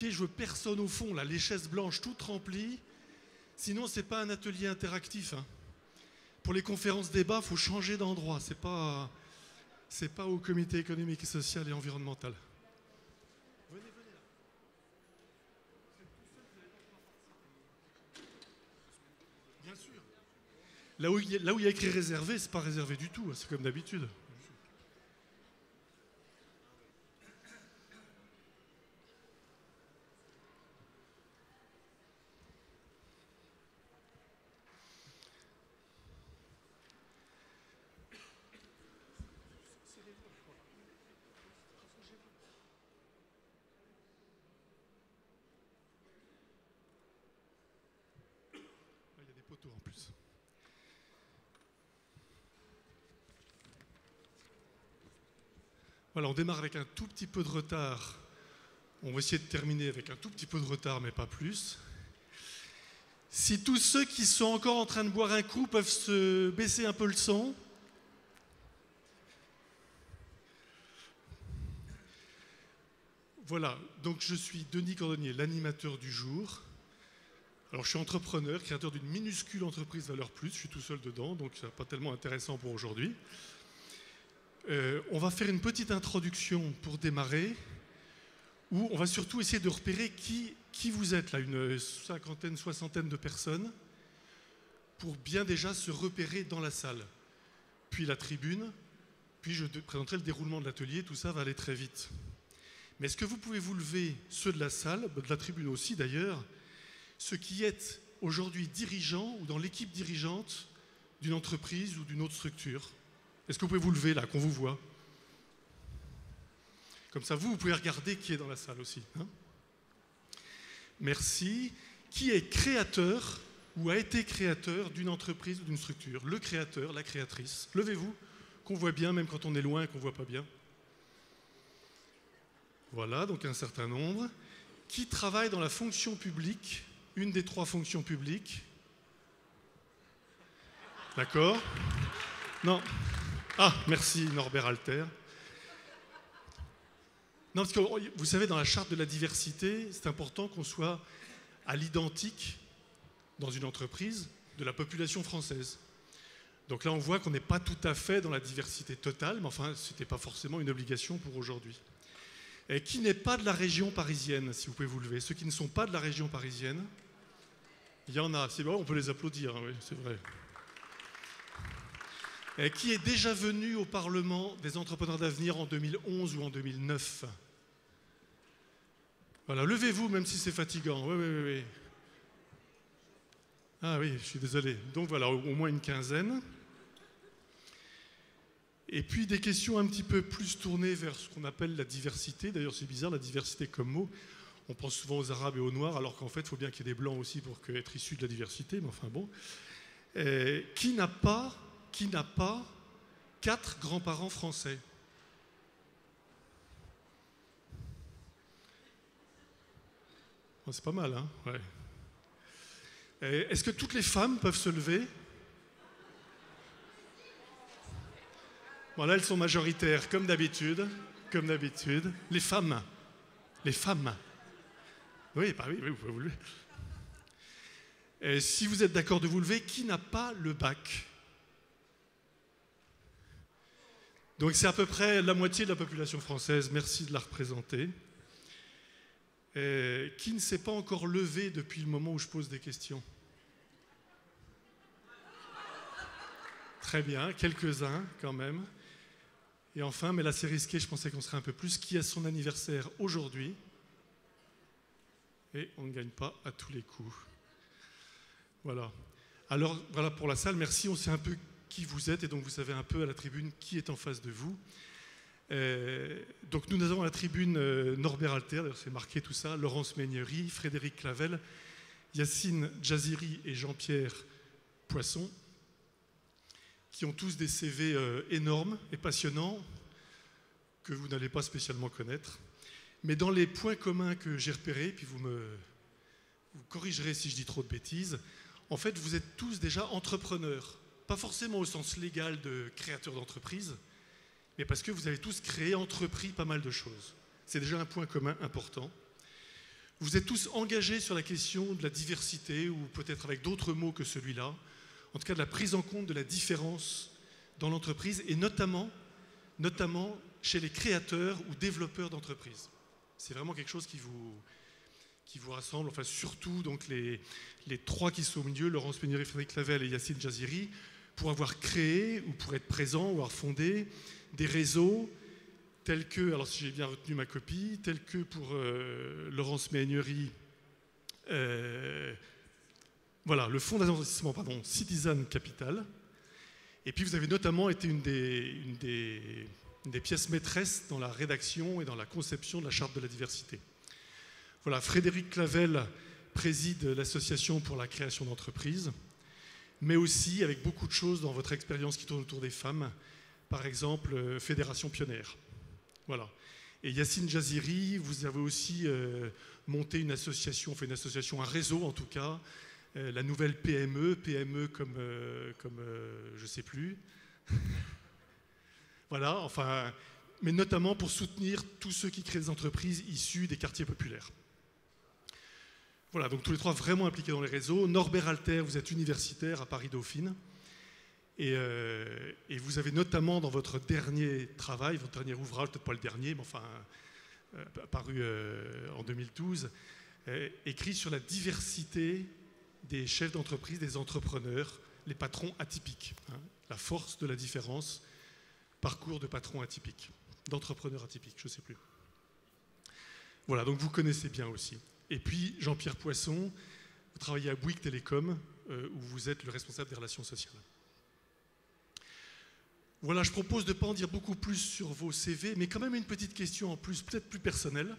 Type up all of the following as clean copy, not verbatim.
je veux personne au fond, là, les chaises blanches toutes remplies. Sinon, c'est pas un atelier interactif. Hein. Pour les conférences débats, il faut changer d'endroit. C'est pas au comité économique, social et environnemental. Venez là. Bien sûr. Là où il y a écrit réservé, c'est pas réservé du tout. C'est comme d'habitude. Il y a des poteaux en plus. Voilà, on démarre avec un tout petit peu de retard. On va essayer de terminer avec un tout petit peu de retard, mais pas plus. Si tous ceux qui sont encore en train de boire un coup peuvent se baisser un peu le son. Voilà, donc je suis Denis Cordonnier, l'animateur du jour. Alors je suis entrepreneur, créateur d'une minuscule entreprise Valeur Plus, je suis tout seul dedans, donc c'est pas tellement intéressant pour aujourd'hui. On va faire une petite introduction pour démarrer, où on va surtout essayer de repérer qui vous êtes, là, une cinquantaine, soixantaine de personnes, pour bien déjà se repérer dans la salle. Puis la tribune, puis je présenterai le déroulement de l'atelier, tout ça va aller très vite. Mais est-ce que vous pouvez vous lever, ceux de la salle, de la tribune aussi d'ailleurs, ceux qui êtes aujourd'hui dirigeants ou dans l'équipe dirigeante d'une entreprise ou d'une autre structure? Est-ce que vous pouvez vous lever là, qu'on vous voit? Comme ça, vous pouvez regarder qui est dans la salle aussi. Hein? Merci. Qui est créateur ou a été créateur d'une entreprise ou d'une structure? Le créateur, la créatrice. Levez-vous, qu'on voit bien, même quand on est loin et qu'on ne voit pas bien. Voilà, donc un certain nombre. Qui travaille dans la fonction publique, une des 3 fonctions publiques? D'accord? Non. Ah, merci Norbert Alter. Non, parce que vous savez, dans la charte de la diversité, c'est important qu'on soit à l'identique dans une entreprise de la population française. Donc là, on voit qu'on n'est pas tout à fait dans la diversité totale, mais enfin, ce n'était pas forcément une obligation pour aujourd'hui. Et qui n'est pas de la région parisienne, si vous pouvez vous lever? Ceux qui ne sont pas de la région parisienne, il y en a. C'est vrai, on peut les applaudir, hein, oui, c'est vrai. Et qui est déjà venu au Parlement des entrepreneurs d'avenir en 2011 ou en 2009? Voilà, levez-vous, même si c'est fatigant. Oui. Ah oui, je suis désolé. Donc voilà, au moins une quinzaine. Et puis des questions un petit peu plus tournées vers ce qu'on appelle la diversité. D'ailleurs, c'est bizarre, la diversité comme mot. On pense souvent aux Arabes et aux Noirs, alors qu'en fait, il faut bien qu'il y ait des Blancs aussi pour être issus de la diversité. Mais enfin bon. Qui n'a pas 4 grands-parents français? Oh, c'est pas mal, hein? Ouais. Est-ce que toutes les femmes peuvent se lever? Bon, là, elles sont majoritaires, comme d'habitude. Comme d'habitude. Les femmes. Les femmes. Oui, bah oui, vous pouvez vous lever. Si vous êtes d'accord de vous lever, qui n'a pas le bac? Donc c'est à peu près la moitié de la population française. Merci de la représenter. Qui ne s'est pas encore levé depuis le moment où je pose des questions? Très bien, quelques-uns quand même. Et enfin, mais là c'est risqué, je pensais qu'on serait un peu plus, qui a son anniversaire aujourd'hui? Et on ne gagne pas à tous les coups. Voilà. Alors voilà pour la salle, merci, on sait un peu qui vous êtes et donc vous savez un peu à la tribune qui est en face de vous. Donc nous avons à la tribune Norbert Alter, d'ailleurs c'est marqué tout ça, Laurence Meignery, Frédéric Clavel, Yacine Jaziri et Jean-Pierre Poisson, qui ont tous des CV énormes et passionnants que vous n'allez pas spécialement connaître. Mais dans les points communs que j'ai repérés, puis vous corrigerez si je dis trop de bêtises, en fait vous êtes tous déjà entrepreneurs, pas forcément au sens légal de créateur d'entreprise, mais parce que vous avez tous créé, entrepris pas mal de choses. C'est déjà un point commun important. vous êtes tous engagés sur la question de la diversité, ou peut-être avec d'autres mots que celui-là, en tout cas de la prise en compte de la différence dans l'entreprise, et notamment chez les créateurs ou développeurs d'entreprises. C'est vraiment quelque chose qui vous rassemble, enfin surtout donc les trois qui sont au milieu, Laurence Pénury, Frédéric Clavel et Yacine Jaziri, pour avoir créé ou pour être présent ou avoir fondé des réseaux tels que, alors si j'ai bien retenu ma copie, tels que pour Laurence Pénury, voilà, le fonds d'investissement, Citizen Capital. Et puis vous avez notamment été une des pièces maîtresses dans la rédaction et dans la conception de la charte de la diversité. Voilà, Frédéric Clavel préside l'association pour la création d'entreprises, mais aussi avec beaucoup de choses dans votre expérience qui tourne autour des femmes, par exemple Fédération Pionnière. Voilà. Et Yacine Jaziri, vous avez aussi monté une association, un réseau en tout cas, la nouvelle PME comme je ne sais plus. Voilà, enfin, mais notamment pour soutenir tous ceux qui créent des entreprises issues des quartiers populaires. Voilà, donc tous les trois vraiment impliqués dans les réseaux. Norbert Alter, vous êtes universitaire à Paris-Dauphine. Et vous avez notamment dans votre dernier travail, votre dernier ouvrage, peut-être pas le dernier, mais enfin, paru en 2012, écrit sur la diversité des chefs d'entreprise, des entrepreneurs, les patrons atypiques. Hein, la force de la différence, parcours de patrons atypiques, d'entrepreneurs atypiques, je ne sais plus. Voilà, donc vous connaissez bien aussi. Et puis Jean-Pierre Poisson, vous travaillez à Bouygues Télécom, où vous êtes le responsable des relations sociales. Voilà, je propose de ne pas en dire beaucoup plus sur vos CV, mais quand même une petite question en plus, peut-être plus personnelle.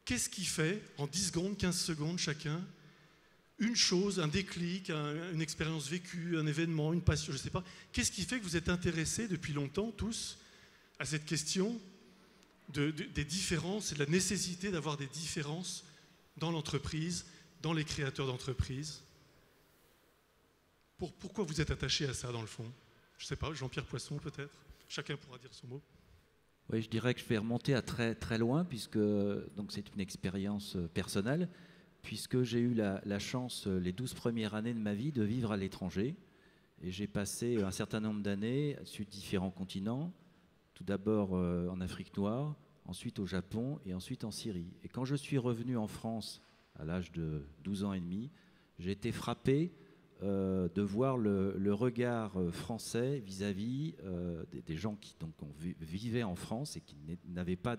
Qu'est-ce qui fait, en 10 secondes, 15 secondes chacun, une chose, un déclic, une expérience vécue, un événement, une passion, je ne sais pas, qu'est-ce qui fait que vous êtes intéressés depuis longtemps, tous, à cette question des différences et de la nécessité d'avoir des différences dans l'entreprise, dans les créateurs d'entreprises? Pourquoi vous êtes attachés à ça, dans le fond? Je ne sais pas, Jean-Pierre Poisson peut-être? Chacun pourra dire son mot. Oui, je dirais que je vais remonter à très, très loin, puisque c'est une expérience personnelle, puisque j'ai eu la chance, les 12 premières années de ma vie, de vivre à l'étranger. Et j'ai passé un certain nombre d'années sur différents continents, tout d'abord en Afrique noire, ensuite au Japon et ensuite en Syrie. Et quand je suis revenu en France, à l'âge de 12 ans et demi, j'ai été frappé de voir le regard français vis-à-vis des gens qui vivaient en France et qui n'avaient pas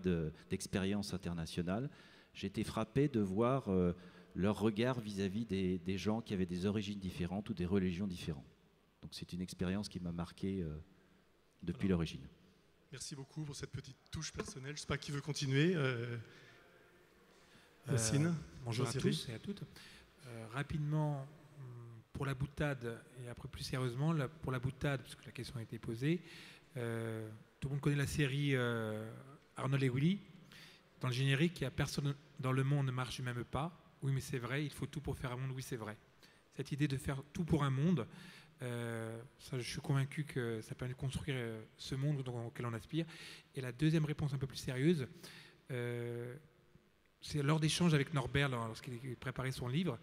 d'expérience internationale. J'ai été frappé de voir leur regard vis-à-vis des gens qui avaient des origines différentes ou des religions différentes. Donc c'est une expérience qui m'a marqué depuis l'origine. Merci beaucoup pour cette petite touche personnelle. Je ne sais pas qui veut continuer. Yacine. Bonjour à tous et à toutes. Rapidement, pour la boutade, et après plus sérieusement, pour la boutade, parce que la question a été posée, tout le monde connaît la série Arnold et Willy. Dans le générique, il n'y a personne dans le monde ne marche du même pas. Oui, mais c'est vrai, il faut tout pour faire un monde. Oui, c'est vrai. Cette idée de faire tout pour un monde, ça, je suis convaincu que ça permet de construire ce monde auquel on aspire. Et la deuxième réponse un peu plus sérieuse, c'est lors d'échanges avec Norbert, lorsqu'il préparait son livre,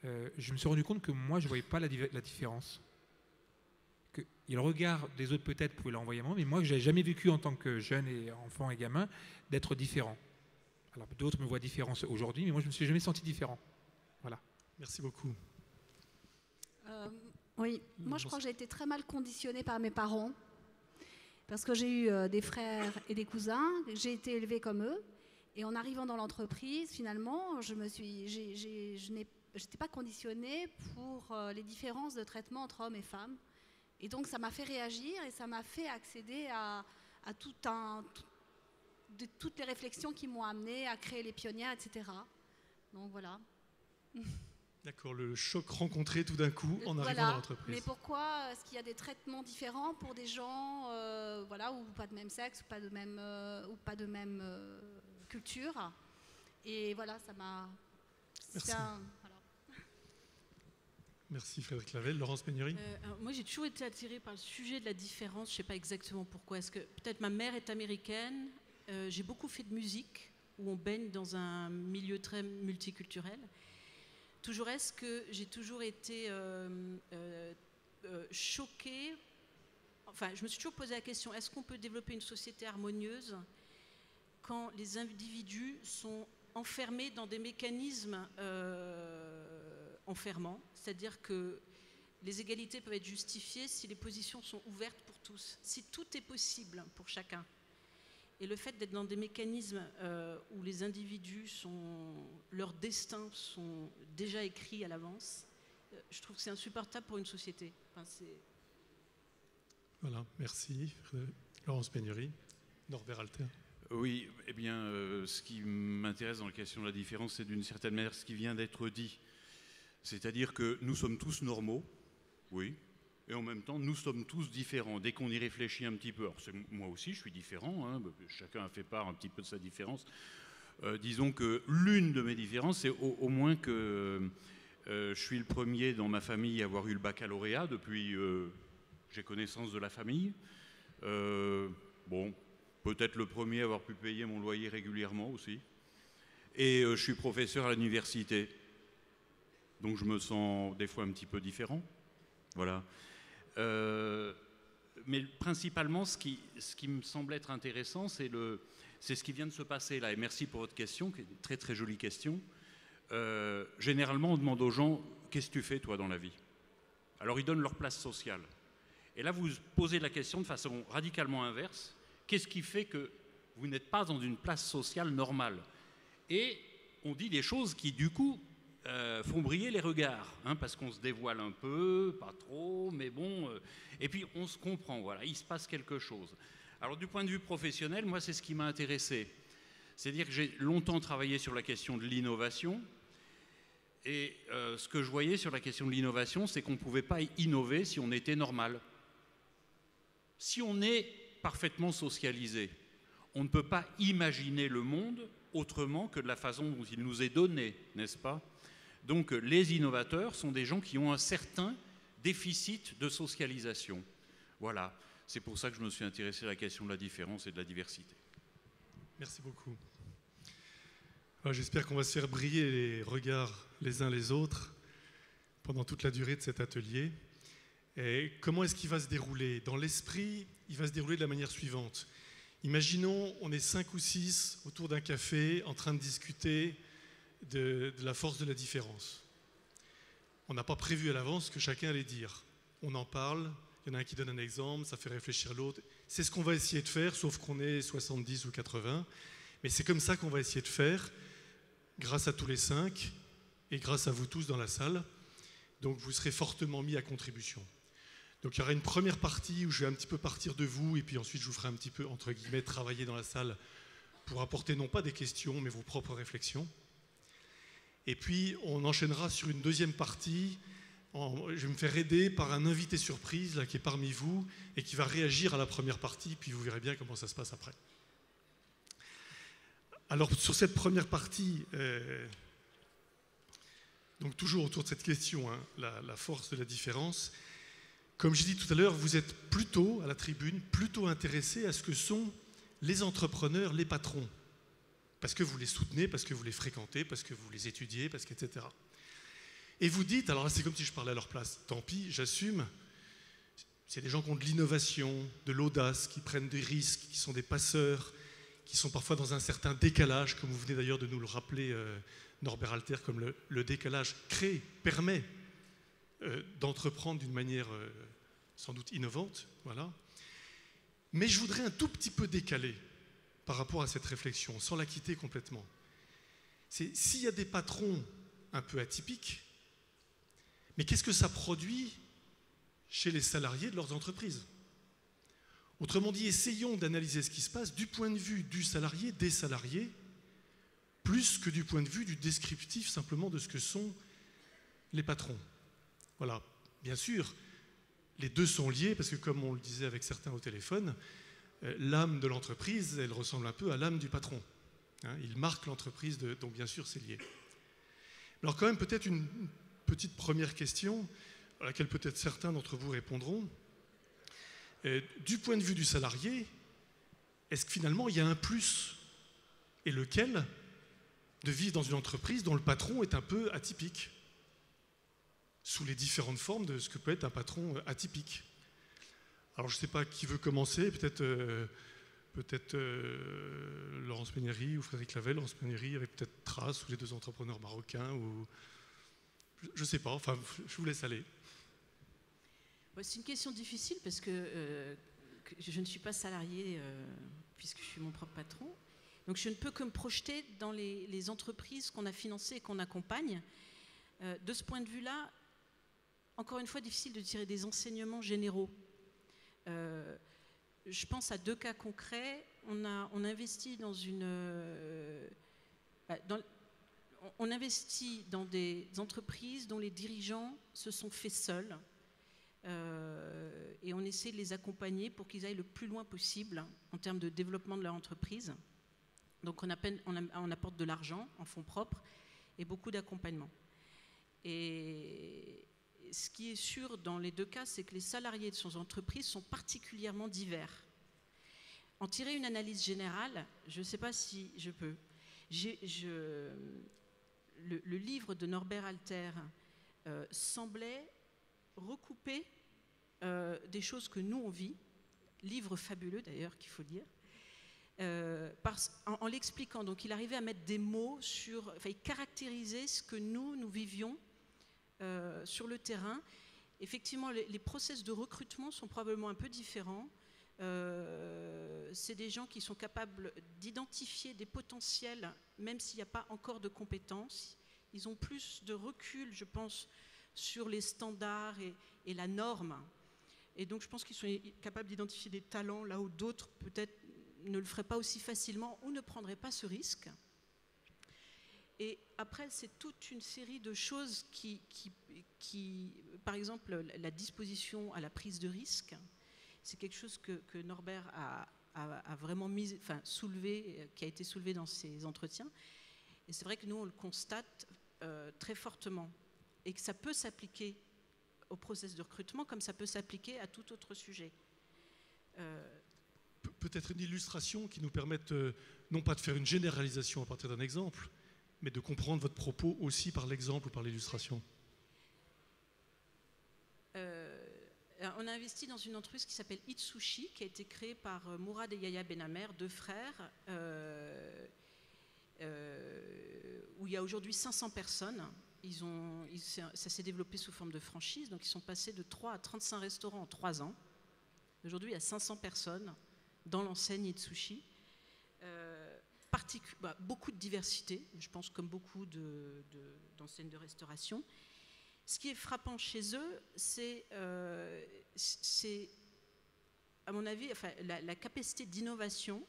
je me suis rendu compte que moi, je ne voyais pas la différence. Que le regard des autres peut-être pouvait l'envoyer moi, mais moi, je n'avais jamais vécu en tant que jeune et enfant et gamin d'être différent. Alors d'autres me voient différent aujourd'hui, mais moi, je ne me suis jamais senti différent. Voilà. Merci beaucoup. Oui, moi je crois que j'ai été très mal conditionnée par mes parents, parce que j'ai eu des frères et des cousins, j'ai été élevée comme eux, et en arrivant dans l'entreprise, finalement, je n'étais pas conditionnée pour les différences de traitement entre hommes et femmes. Et donc ça m'a fait réagir et ça m'a fait accéder à toutes les réflexions qui m'ont amenée à créer les pionnières, etc. Donc voilà. D'accord, le choc rencontré tout d'un coup en arrivant dans l'entreprise. Mais pourquoi est-ce qu'il y a des traitements différents pour des gens ou pas de même sexe, ou pas de même culture? Et voilà, ça m'a... Merci. Merci Frédéric Clavel. Laurence Pénury. Moi, j'ai toujours été attirée par le sujet de la différence. Je ne sais pas exactement pourquoi. Est-ce que peut-être ma mère est américaine. J'ai beaucoup fait de musique. où on baigne dans un milieu très multiculturel. Toujours est-ce que j'ai toujours été choquée, enfin je me suis toujours posé la question, est-ce qu'on peut développer une société harmonieuse quand les individus sont enfermés dans des mécanismes enfermants, c'est-à-dire que les égalités peuvent être justifiées si les positions sont ouvertes pour tous, si tout est possible pour chacun. Et le fait d'être dans des mécanismes où les individus leurs destins sont déjà écrits à l'avance, je trouve que c'est insupportable pour une société. Enfin, Voilà, merci. Laurence Pénury, Norbert Alter. Oui, eh bien, ce qui m'intéresse dans la question de la différence, c'est d'une certaine manière ce qui vient d'être dit. C'est-à-dire que nous sommes tous normaux, oui, et en même temps, nous sommes tous différents. Dès qu'on y réfléchit un petit peu, alors moi aussi, je suis différent, hein, chacun a fait part un petit peu de sa différence. Disons que l'une de mes différences, c'est au moins que je suis le premier dans ma famille à avoir eu le baccalauréat depuis j'ai connaissance de la famille. Bon, peut-être le premier à avoir pu payer mon loyer régulièrement aussi. Et je suis professeur à l'université. Donc je me sens des fois un petit peu différent. Voilà. Mais principalement, ce qui me semble être intéressant, c'est ce qui vient de se passer là. Et merci pour votre question, qui est une très très jolie question. Généralement, on demande aux gens, qu'est-ce que tu fais toi dans la vie? Alors ils donnent leur place sociale. Et là, vous posez la question de façon radicalement inverse. Qu'est-ce qui fait que vous n'êtes pas dans une place sociale normale? Et on dit des choses qui, du coup, font briller les regards, hein, parce qu'on se dévoile un peu, pas trop, mais bon. Et puis, on se comprend, voilà, il se passe quelque chose. Alors, du point de vue professionnel, moi, c'est ce qui m'a intéressé. C'est-à-dire que j'ai longtemps travaillé sur la question de l'innovation. Et ce que je voyais sur la question de l'innovation, c'est qu'on ne pouvait pas innover si on était normal. Si on est parfaitement socialisé, on ne peut pas imaginer le monde autrement que de la façon dont il nous est donné, n'est-ce pas? Donc les innovateurs sont des gens qui ont un certain déficit de socialisation. Voilà, c'est pour ça que je me suis intéressé à la question de la différence et de la diversité. Merci beaucoup. J'espère qu'on va se faire briller les regards les uns les autres pendant toute la durée de cet atelier. Et comment est-ce qu'il va se dérouler? Dans l'esprit, il va se dérouler de la manière suivante. Imaginons, on est 5 ou 6 autour d'un café en train de discuter de la force de la différence. On n'a pas prévu à l'avance ce que chacun allait dire. On en parle, il y en a un qui donne un exemple, ça fait réfléchir l'autre. C'est ce qu'on va essayer de faire, sauf qu'on est 70 ou 80. Mais c'est comme ça qu'on va essayer de faire, grâce à tous les 5 et grâce à vous tous dans la salle. Donc vous serez fortement mis à contribution. Donc il y aura une première partie où je vais un petit peu partir de vous et puis ensuite je vous ferai un petit peu, entre guillemets, travailler dans la salle pour apporter non pas des questions mais vos propres réflexions. Et puis on enchaînera sur une deuxième partie. Je vais me faire aider par un invité surprise là, qui est parmi vous et qui va réagir à la première partie, puis vous verrez bien comment ça se passe après. Alors sur cette première partie, donc toujours autour de cette question, hein, la force de la différence. Comme j'ai dit tout à l'heure, vous êtes plutôt, à la tribune, plutôt intéressés à ce que sont les entrepreneurs, les patrons. Parce que vous les soutenez, parce que vous les fréquentez, parce que vous les étudiez, parce que, etc. Et vous dites, alors là c'est comme si je parlais à leur place, tant pis, j'assume, c'est des gens qui ont de l'innovation, de l'audace, qui prennent des risques, qui sont des passeurs, qui sont parfois dans un certain décalage, comme vous venez d'ailleurs de nous le rappeler, Norbert Alter, comme le décalage permet d'entreprendre d'une manière sans doute innovante, voilà. Mais je voudrais un tout petit peu décaler par rapport à cette réflexion, sans la quitter complètement. C'est s'il y a des patrons un peu atypiques, mais qu'est-ce que ça produit chez les salariés de leurs entreprises? Autrement dit, essayons d'analyser ce qui se passe du point de vue du salarié, des salariés, plus que du point de vue du descriptif simplement de ce que sont les patrons. Voilà, bien sûr, les deux sont liés parce que comme on le disait avec certains au téléphone, l'âme de l'entreprise, elle ressemble un peu à l'âme du patron. Hein, il marque l'entreprise, donc bien sûr c'est lié. Alors quand même peut-être une petite première question à laquelle peut-être certains d'entre vous répondront. Du point de vue du salarié, est-ce que finalement il y a un plus et lequel de vivre dans une entreprise dont le patron est un peu atypique, sous les différentes formes de ce que peut être un patron atypique. Alors je ne sais pas qui veut commencer, peut-être Laurence Pénéry ou Frédéric Lavelle. Laurence Pénéry avec peut-être Trace ou les deux entrepreneurs marocains, ou je ne sais pas, enfin je vous laisse aller. C'est une question difficile parce que je ne suis pas salariée puisque je suis mon propre patron. Donc je ne peux que me projeter dans les entreprises qu'on a financées et qu'on accompagne. De ce point de vue-là, encore une fois, difficile de tirer des enseignements généraux. Je pense à 2 cas concrets. On investit on investit dans des entreprises dont les dirigeants se sont faits seuls. Et on essaie de les accompagner pour qu'ils aillent le plus loin possible en termes de développement de leur entreprise. Donc on apporte de l'argent en fonds propres et beaucoup d'accompagnement. Et ce qui est sûr dans les 2 cas, c'est que les salariés de ces entreprises sont particulièrement divers. En tirer une analyse générale, je ne sais pas si je peux. Le livre de Norbert Alter semblait recouper des choses que nous on vit, livre fabuleux d'ailleurs qu'il faut dire, en l'expliquant. Donc il arrivait à mettre des mots il caractérisait ce que nous vivions sur le terrain. Effectivement, les process de recrutement sont probablement un peu différents. C'est des gens qui sont capables d'identifier des potentiels, même s'il n'y a pas encore de compétences. Ils ont plus de recul, je pense, sur les standards et la norme. Et donc, je pense qu'ils sont capables d'identifier des talents là où d'autres, peut-être, ne le feraient pas aussi facilement ou ne prendraient pas ce risque. Et après, c'est toute une série de choses qui par exemple, la disposition à la prise de risque, c'est quelque chose que Norbert a vraiment soulevé, qui a été soulevé dans ses entretiens. Et c'est vrai que nous, on le constate très fortement. Et que ça peut s'appliquer au process de recrutement comme ça peut s'appliquer à tout autre sujet. Peut-être une illustration qui nous permette non pas de faire une généralisation à partir d'un exemple, mais de comprendre votre propos aussi par l'exemple ou par l'illustration. On a investi dans une entreprise qui s'appelle Itsushi, qui a été créée par Mourad et Yahya Benamer, 2 frères, où il y a aujourd'hui 500 personnes. Ça s'est développé sous forme de franchise, donc ils sont passés de 3 à 35 restaurants en 3 ans. Aujourd'hui, il y a 500 personnes dans l'enseigne Itsushi. Beaucoup de diversité, je pense, comme beaucoup d'enseignes de restauration. Ce qui est frappant chez eux, c'est à mon avis, la capacité d'innovation.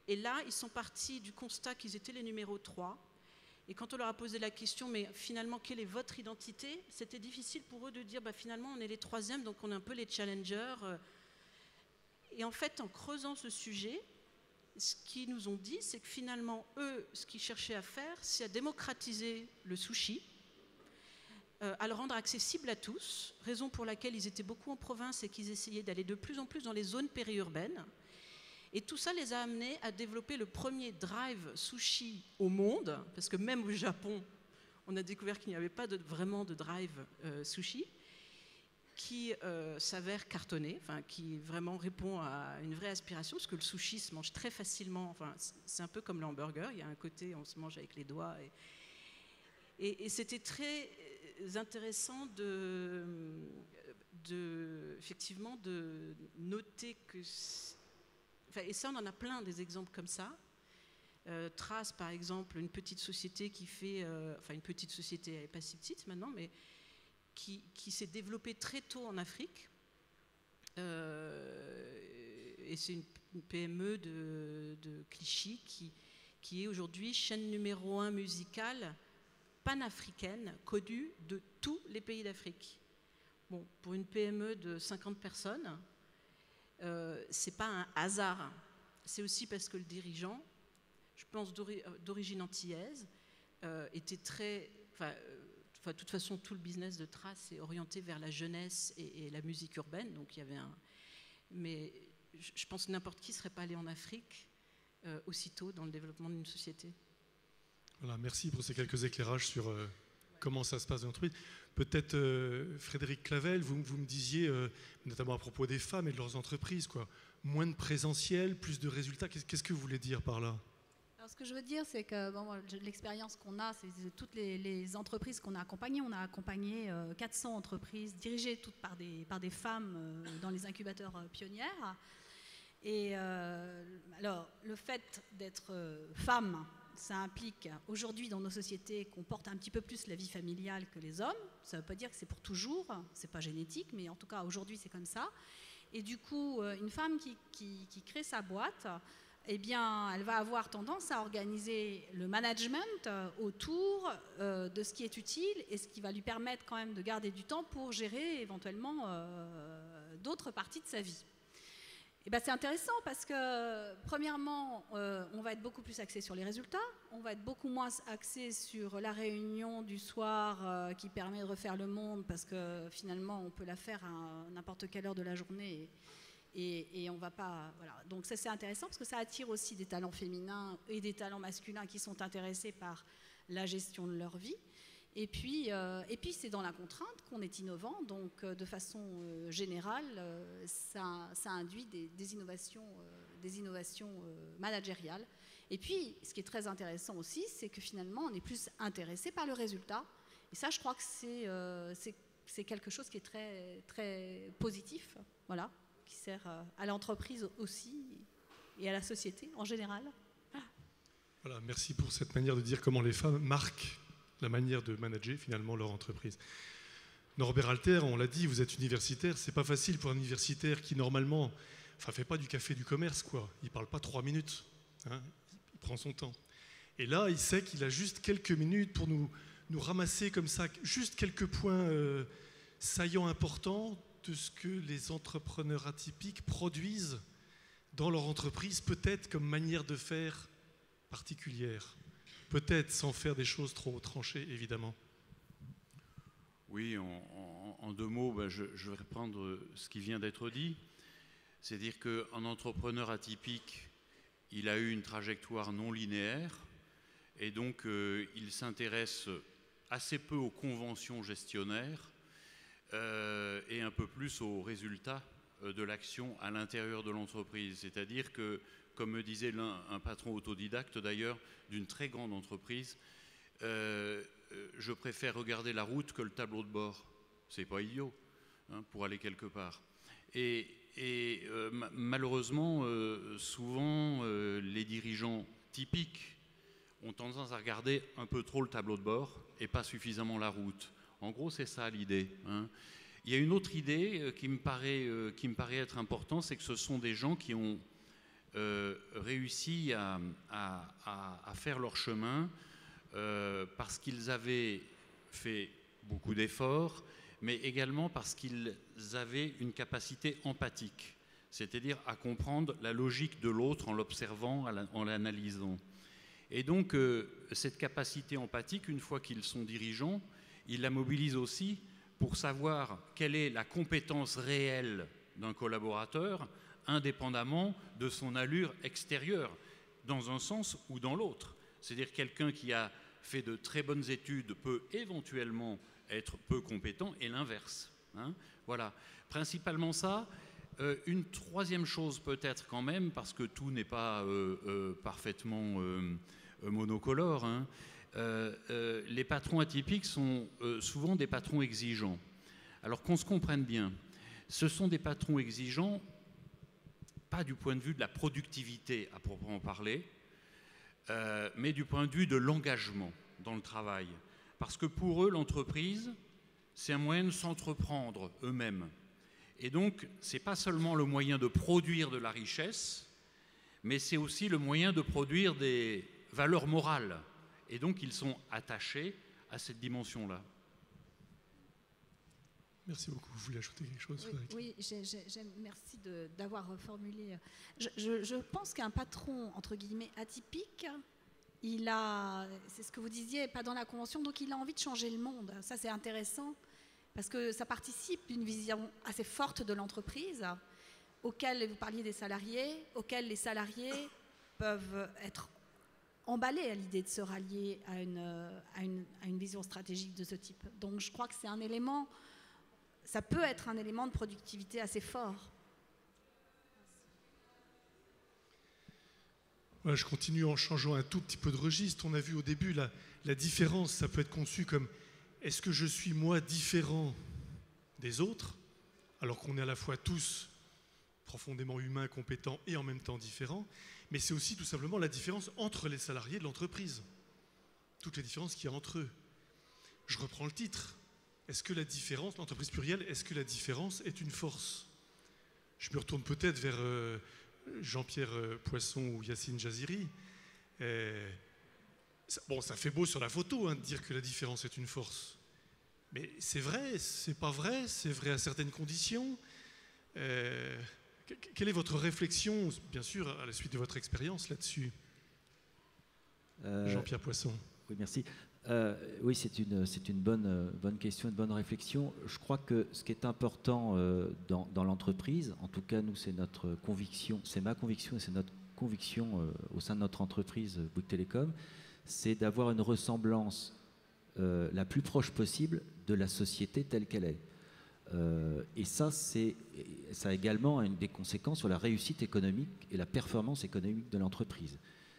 Et là, ils sont partis du constat qu'ils étaient les numéros 3. Et quand on leur a posé la question, mais finalement, quelle est votre identité? C'était difficile pour eux de dire, finalement, on est les 3e, donc on est un peu les challengers. Et en fait, en creusant ce sujet, ce qu'ils nous ont dit, c'est que finalement, eux, ce qu'ils cherchaient à faire, c'est à démocratiser le sushi, à le rendre accessible à tous, raison pour laquelle ils étaient beaucoup en province et qu'ils essayaient d'aller de plus en plus dans les zones périurbaines. Et tout ça les a amenés à développer le premier drive sushi au monde, parce que même au Japon, on a découvert qu'il n'y avait pas vraiment de drive sushi, qui s'avère cartonné, qui vraiment répond à une vraie aspiration, parce que le sushi se mange très facilement, c'est un peu comme le hamburger, il y a un côté, on se mange avec les doigts. Et c'était très intéressant effectivement de noter que... et ça, on en a plein des exemples comme ça. Trace, par exemple, une petite société qui fait... une petite société, elle n'est pas si petite maintenant, mais qui s'est développée très tôt en Afrique. Et c'est une PME de Clichy qui est aujourd'hui chaîne numéro 1 musicale panafricaine, connue de tous les pays d'Afrique. Bon, pour une PME de 50 personnes, c'est pas un hasard. C'est aussi parce que le dirigeant, je pense d'origine antillaise, était très... de toute façon, tout le business de Trace est orienté vers la jeunesse et la musique urbaine. Donc il y avait mais je pense que n'importe qui ne serait pas allé en Afrique aussitôt dans le développement d'une société. Voilà, merci pour ces quelques éclairages sur comment ça se passe dans l'entreprise. Peut-être Frédéric Clavel, vous me disiez, notamment à propos des femmes et de leurs entreprises, quoi, moins de présentiel, plus de résultats. Qu'est-ce que vous voulez dire par là? Alors, ce que je veux dire, c'est que l'expérience qu'on a, c'est toutes les entreprises qu'on a accompagnées. On a accompagné 400 entreprises dirigées toutes par des femmes dans les incubateurs pionnières. Et alors, le fait d'être femme, ça implique aujourd'hui dans nos sociétés qu'on porte un petit peu plus la vie familiale que les hommes. Ça ne veut pas dire que c'est pour toujours, c'est pas génétique, mais en tout cas aujourd'hui c'est comme ça. Et du coup, une femme qui crée sa boîte, eh bien, elle va avoir tendance à organiser le management autour de ce qui est utile et ce qui va lui permettre quand même de garder du temps pour gérer éventuellement d'autres parties de sa vie. Et ben, c'est intéressant parce que, premièrement, on va être beaucoup plus axé sur les résultats, on va être beaucoup moins axé sur la réunion du soir qui permet de refaire le monde parce que finalement, on peut la faire à n'importe quelle heure de la journée et on va pas... Voilà. Donc ça, c'est intéressant parce que ça attire aussi des talents féminins et des talents masculins qui sont intéressés par la gestion de leur vie. Et puis c'est dans la contrainte qu'on est innovant, donc de façon générale, ça induit des innovations managériales. Et puis, ce qui est très intéressant aussi, c'est que finalement, on est plus intéressé par le résultat. Et ça, je crois que c'est quelque chose qui est très, très positif, voilà, qui sert à l'entreprise aussi et à la société en général. Voilà, merci pour cette manière de dire comment les femmes marquent la manière de manager finalement leur entreprise. Norbert Alter, on l'a dit, vous êtes universitaire, c'est pas facile pour un universitaire qui normalement, fait pas du café du commerce, quoi. Il parle pas 3 minutes, hein, il prend son temps. Et là, il sait qu'il a juste quelques minutes pour nous ramasser comme ça, juste quelques points saillants importants de ce que les entrepreneurs atypiques produisent dans leur entreprise, peut-être comme manière de faire particulière. Peut-être sans faire des choses trop tranchées, évidemment. Oui, en 2 mots, je vais reprendre ce qui vient d'être dit. C'est-à-dire qu'un entrepreneur atypique, il a eu une trajectoire non linéaire et donc il s'intéresse assez peu aux conventions gestionnaires et un peu plus aux résultats de l'action à l'intérieur de l'entreprise. C'est-à-dire que, comme me disait un patron autodidacte d'ailleurs d'une très grande entreprise, je préfère regarder la route que le tableau de bord. C'est pas idiot, hein, pour aller quelque part. Et malheureusement, souvent, les dirigeants typiques ont tendance à regarder un peu trop le tableau de bord et pas suffisamment la route. En gros, c'est ça l'idée, hein. Il y a une autre idée qui me paraît être importante, c'est que ce sont des gens qui ont réussi à faire leur chemin parce qu'ils avaient fait beaucoup d'efforts, mais également parce qu'ils avaient une capacité empathique, c'est-à-dire à comprendre la logique de l'autre en l'observant, en l'analysant. Et donc, cette capacité empathique, une fois qu'ils sont dirigeants, ils la mobilisent aussi pour savoir quelle est la compétence réelle d'un collaborateur, indépendamment de son allure extérieure, dans un sens ou dans l'autre. C'est-à-dire quelqu'un qui a fait de très bonnes études peut éventuellement être peu compétent et l'inverse, hein. Voilà, principalement ça. Une troisième chose peut-être quand même, parce que tout n'est pas parfaitement monocolore, hein. Les patrons atypiques sont souvent des patrons exigeants. Alors qu'on se comprenne bien, ce sont des patrons exigeants pas du point de vue de la productivité à proprement parler, mais du point de vue de l'engagement dans le travail. Parce que pour eux, l'entreprise, c'est un moyen de s'entreprendre eux-mêmes. Et donc, ce n'est pas seulement le moyen de produire de la richesse, mais c'est aussi le moyen de produire des valeurs morales. Et donc, ils sont attachés à cette dimension-là. Merci beaucoup. Vous voulez ajouter quelque chose, Frédéric ? Oui, merci d'avoir formulé. Je pense qu'un patron, entre guillemets, atypique, c'est ce que vous disiez, pas dans la convention, donc il a envie de changer le monde. Ça, c'est intéressant, parce que ça participe d'une vision assez forte de l'entreprise. auquel, vous parliez des salariés, auxquels les salariés peuvent être emballés à l'idée de se rallier à une vision stratégique de ce type. Donc je crois que c'est un élément, ça peut être un élément de productivité assez fort. Voilà, je continue en changeant un tout petit peu de registre. On a vu au début la différence, ça peut être conçu comme est-ce que je suis moi différent des autres, alors qu'on est à la fois tous profondément humains, compétents et en même temps différents, mais c'est aussi tout simplement la différence entre les salariés de l'entreprise, toutes les différences qu'il y a entre eux. Je reprends le titre. Est-ce que la différence, l'entreprise plurielle, est-ce que la différence est une force? Je me retourne peut-être vers Jean-Pierre Poisson ou Yacine Jaziri. Bon, ça fait beau sur la photo de dire que la différence est une force. Mais c'est vrai, c'est pas vrai, c'est vrai à certaines conditions. Quelle est votre réflexion, bien sûr, à la suite de votre expérience là-dessus, Jean-Pierre Poisson? Oui, merci. Oui, c'est une bonne question, une bonne réflexion. Je crois que ce qui est important dans l'entreprise, en tout cas, nous, c'est notre conviction, c'est ma conviction et c'est notre conviction au sein de notre entreprise Bouygues Telecom, c'est d'avoir une ressemblance la plus proche possible de la société telle qu'elle est. Et ça a également une des conséquences sur la réussite économique et la performance économique de l'entreprise.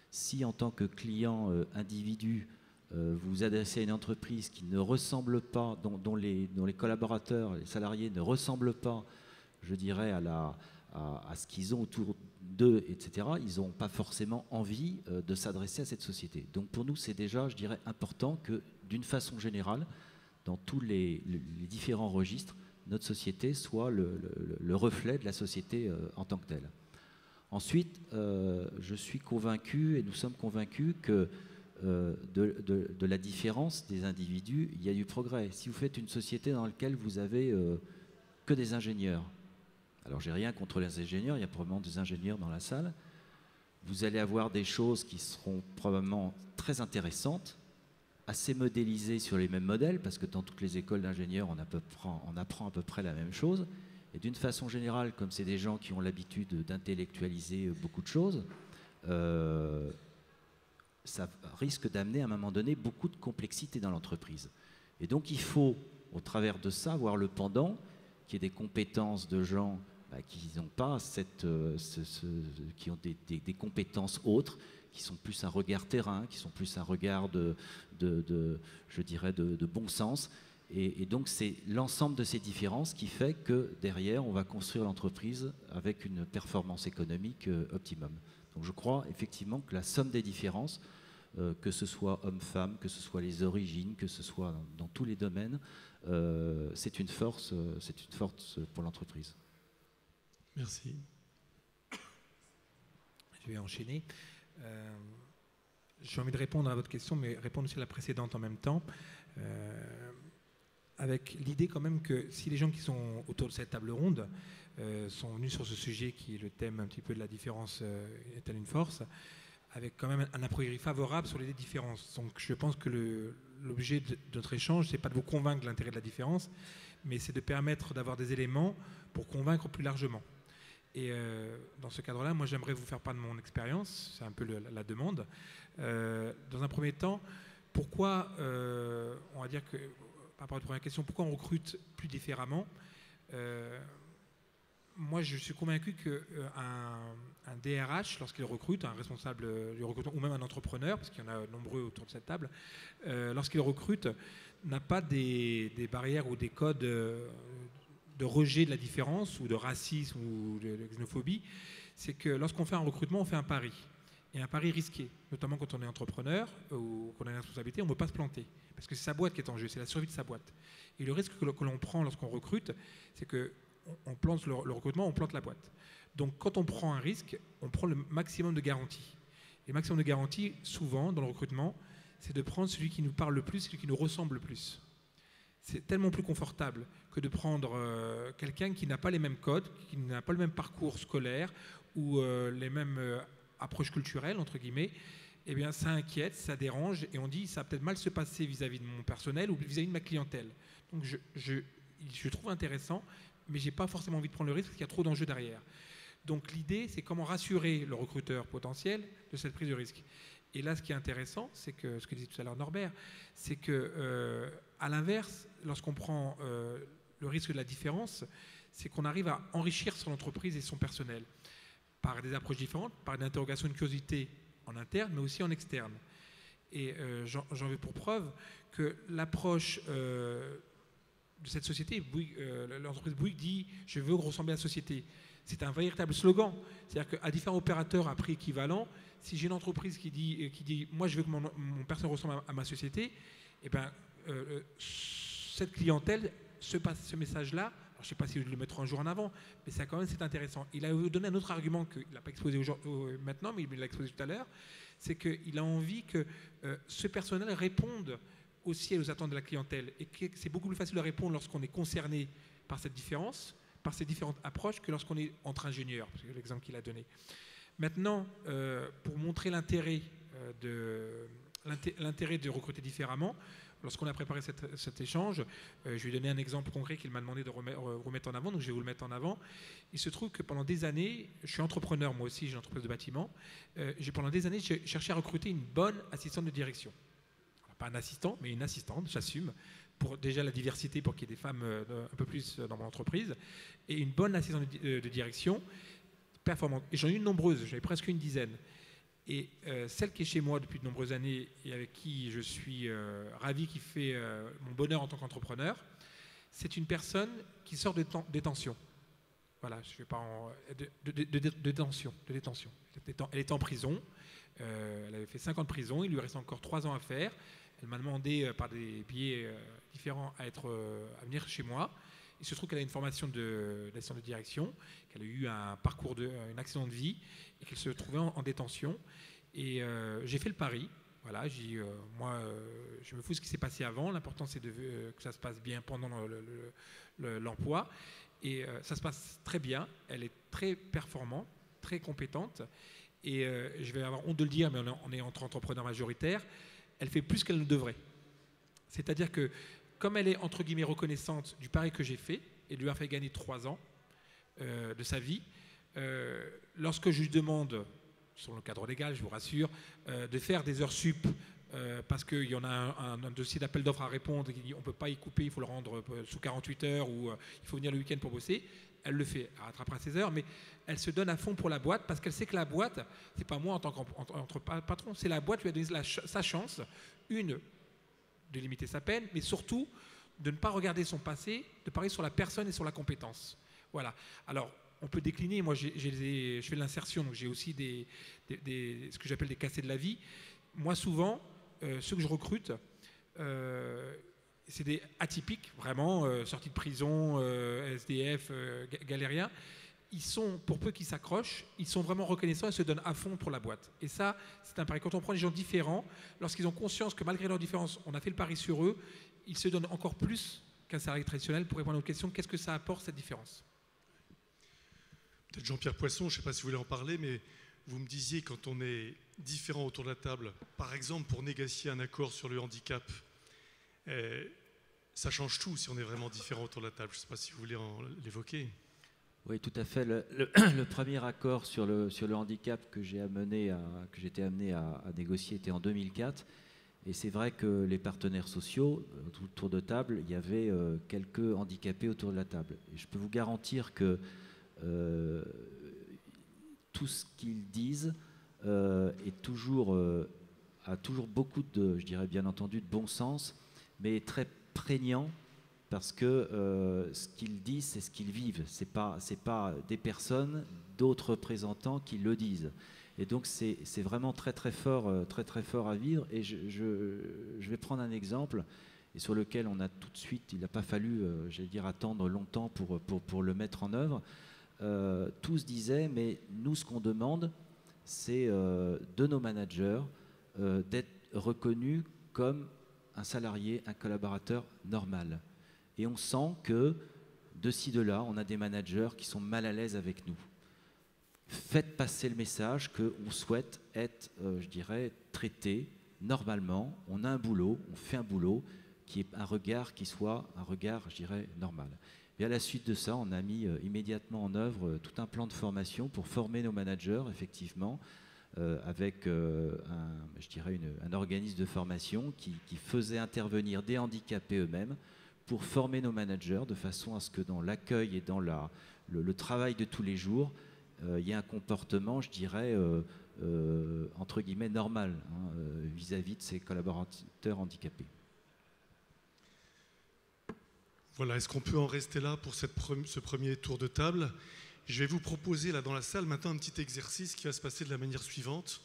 Si en tant que client individu, vous vous adressez à une entreprise qui ne ressemble pas, dont les collaborateurs, les salariés ne ressemblent pas, je dirais, à ce qu'ils ont autour d'eux, etc., ils n'ont pas forcément envie de s'adresser à cette société. Donc pour nous, c'est déjà, je dirais, important que, d'une façon générale, dans tous les différents registres, notre société soit le reflet de la société en tant que telle. Ensuite, je suis convaincu, et nous sommes convaincus, que de la différence des individus, il y a du progrès. Si vous faites une société dans laquelle vous avez que des ingénieurs, alors j'ai rien contre les ingénieurs, il y a probablement des ingénieurs dans la salle, vous allez avoir des choses qui seront probablement très intéressantes, assez modélisées sur les mêmes modèles, parce que dans toutes les écoles d'ingénieurs, on apprend à peu près la même chose. Et d'une façon générale, comme c'est des gens qui ont l'habitude d'intellectualiser beaucoup de choses, ça risque d'amener à un moment donné beaucoup de complexité dans l'entreprise. Et donc il faut, au travers de ça, voir le pendant, qui est des compétences de gens qui n'ont pas qui ont des compétences autres, qui sont plus un regard terrain, qui sont plus un regard je dirais, de bon sens. Et donc c'est l'ensemble de ces différences qui fait que derrière, on va construire l'entreprise avec une performance économique optimum. Donc je crois effectivement que la somme des différences, que ce soit homme-femme, que ce soit les origines, que ce soit dans tous les domaines, c'est une force pour l'entreprise. Merci. Je vais enchaîner. J'ai envie de répondre à votre question, mais répondre aussi à la précédente en même temps, avec l'idée quand même que si les gens qui sont autour de cette table ronde sont venus sur ce sujet qui est le thème un petit peu de la différence est-elle une force, avec quand même un a priori favorable sur les différences. Donc je pense que l'objet de notre échange, c'est pas de vous convaincre de l'intérêt de la différence, mais c'est de permettre d'avoir des éléments pour convaincre plus largement. Et dans ce cadre-là, moi j'aimerais vous faire part de mon expérience, c'est un peu la demande. Dans un premier temps, pourquoi, on va dire que, par rapport à la première question, pourquoi on recrute plus différemment? Moi je suis convaincu qu'un DRH, lorsqu'il recrute, un responsable du recrutement, ou même un entrepreneur, parce qu'il y en a nombreux autour de cette table, lorsqu'il recrute, n'a pas des barrières ou des codes de rejet de la différence ou de racisme ou de xénophobie. C'est que lorsqu'on fait un recrutement, on fait un pari. Et un pari risqué, notamment quand on est entrepreneur ou qu'on a une responsabilité, on ne veut pas se planter. Parce que c'est sa boîte qui est en jeu, c'est la survie de sa boîte. Et le risque que l'on prend lorsqu'on recrute, c'est qu'on plante le recrutement, on plante la boîte. Donc quand on prend un risque, on prend le maximum de garanties. Et le maximum de garanties, souvent, dans le recrutement, c'est de prendre celui qui nous parle le plus, celui qui nous ressemble le plus. C'est tellement plus confortable que de prendre quelqu'un qui n'a pas les mêmes codes, qui n'a pas le même parcours scolaire ou les mêmes approches culturelles, entre guillemets. Eh bien, ça inquiète, ça dérange et on dit ça va peut-être mal se passer vis-à-vis de mon personnel ou vis-à-vis de ma clientèle. Donc je trouve intéressant, mais je n'ai pas forcément envie de prendre le risque parce qu'il y a trop d'enjeux derrière. Donc l'idée, c'est comment rassurer le recruteur potentiel de cette prise de risque. Et là, ce qui est intéressant, c'est que ce que disait tout à l'heure Norbert, c'est que à l'inverse, lorsqu'on prend le risque de la différence, c'est qu'on arrive à enrichir son entreprise et son personnel par des approches différentes, par une interrogation, une curiosité en interne, mais aussi en externe. Et j'en veux pour preuve que l'approche de cette société, l'entreprise Bouygues dit « je veux ressembler à la société ». C'est un véritable slogan. C'est-à-dire qu'à différents opérateurs à prix équivalent, si j'ai une entreprise qui dit « moi je veux que mon personnel ressemble à ma société », eh ben, cette clientèle, ce message-là, je ne sais pas si je le mettrai un jour en avant, mais ça quand même c'est intéressant. Il a donné un autre argument qu'il n'a pas exposé maintenant, mais il l'a exposé tout à l'heure, c'est qu'il a envie que ce personnel réponde aussi aux attentes de la clientèle et que c'est beaucoup plus facile de répondre lorsqu'on est concerné par cette différence, par ces différentes approches, que lorsqu'on est entre ingénieurs, c'est l'exemple qu'il a donné. Maintenant, pour montrer l'intérêt de recruter différemment, lorsqu'on a préparé cet échange, je lui ai donné un exemple concret qu'il m'a demandé de remettre en avant, donc je vais vous le mettre en avant. Il se trouve que pendant des années, je suis entrepreneur moi aussi, j'ai une entreprise de bâtiment, pendant des années, j'ai cherché à recruter une bonne assistante de direction. Alors, pas un assistant, mais une assistante, j'assume, pour déjà la diversité, pour qu'il y ait des femmes un peu plus dans mon entreprise, et une bonne assistante de direction performante. Et j'en ai eu nombreuses, j'en ai presque une dizaine. Et celle qui est chez moi depuis de nombreuses années et avec qui je suis ravi, qui fait mon bonheur en tant qu'entrepreneur, c'est une personne qui sort de détention. Voilà, je ne vais pas de détention. Elle était en prison, elle avait fait 5 ans de prison, il lui reste encore 3 ans à faire. Elle m'a demandé par des biais différents à venir chez moi. Il se trouve qu'elle a une formation d'assistante de direction, qu'elle a eu un accident de vie et qu'elle se trouvait en détention. Et j'ai fait le pari. Voilà, moi, je me fous de ce qui s'est passé avant. L'important, c'est que ça se passe bien pendant l'emploi. Et ça se passe très bien. Elle est très performante, très compétente. Et je vais avoir honte de le dire, mais on est entre entrepreneurs majoritaires. Elle fait plus qu'elle ne devrait. C'est-à-dire que, comme elle est entre guillemets reconnaissante du pari que j'ai fait et de lui avoir fait gagner 3 ans de sa vie, lorsque je lui demande, sur le cadre légal, je vous rassure, de faire des heures sup parce qu'il y en a un dossier d'appel d'offres à répondre et qui dit on ne peut pas y couper, il faut le rendre sous 48 heures ou il faut venir le week-end pour bosser, elle le fait, elle rattrapera ses heures, mais elle se donne à fond pour la boîte parce qu'elle sait que la boîte, c'est pas moi en tant que patron, c'est la boîte qui lui a donné sa chance, de limiter sa peine, mais surtout de ne pas regarder son passé, de parier sur la personne et sur la compétence. Voilà. Alors, on peut décliner. Moi, je fais de l'insertion, donc j'ai aussi ce que j'appelle des cassés de la vie. Moi, souvent, ceux que je recrute, c'est des atypiques, vraiment, sortis de prison, SDF, galériens. Ils sont, pour peu qu'ils s'accrochent, ils sont vraiment reconnaissants et se donnent à fond pour la boîte. Et ça, c'est un pari. Quand on prend des gens différents, lorsqu'ils ont conscience que malgré leurs différences, on a fait le pari sur eux, ils se donnent encore plus qu'un salarié traditionnel pour répondre aux questions. Qu'est-ce que ça apporte, cette différence ? Peut-être Jean-Pierre Poisson, je ne sais pas si vous voulez en parler, mais vous me disiez quand on est différent autour de la table, par exemple pour négocier un accord sur le handicap, ça change tout si on est vraiment différent autour de la table. Je ne sais pas si vous voulez l'évoquer. Oui, tout à fait. Le premier accord sur le handicap que j'étais amené à négocier était en 2004. Et c'est vrai que les partenaires sociaux, autour de table, il y avait quelques handicapés autour de la table. Et je peux vous garantir que tout ce qu'ils disent a toujours beaucoup je dirais bien entendu, de bon sens, mais très prégnant. Parce que ce qu'ils disent, c'est ce qu'ils vivent. C'est pas des personnes, d'autres représentants qui le disent. Et donc c'est vraiment très très fort à vivre. Et je vais prendre un exemple et sur lequel on a tout de suite, il n'a pas fallu, attendre longtemps pour le mettre en œuvre. Tous disaient, mais nous ce qu'on demande, c'est de nos managers d'être reconnus comme un salarié, un collaborateur normal. Et on sent que, de ci, de là, on a des managers qui sont mal à l'aise avec nous. Faites passer le message qu'on souhaite être, traité normalement. On a un boulot, on fait un boulot qui est un regard qui soit un regard, normal. Et à la suite de ça, on a mis immédiatement en œuvre tout un plan de formation pour former nos managers, effectivement, avec un organisme de formation qui faisait intervenir des handicapés eux-mêmes pour former nos managers de façon à ce que dans l'accueil et dans le travail de tous les jours, il y ait un comportement, je dirais, entre guillemets, normal vis-à-vis de ses collaborateurs handicapés. Voilà, est-ce qu'on peut en rester là pour ce premier tour de table? Je vais vous proposer là dans la salle maintenant un petit exercice qui va se passer de la manière suivante.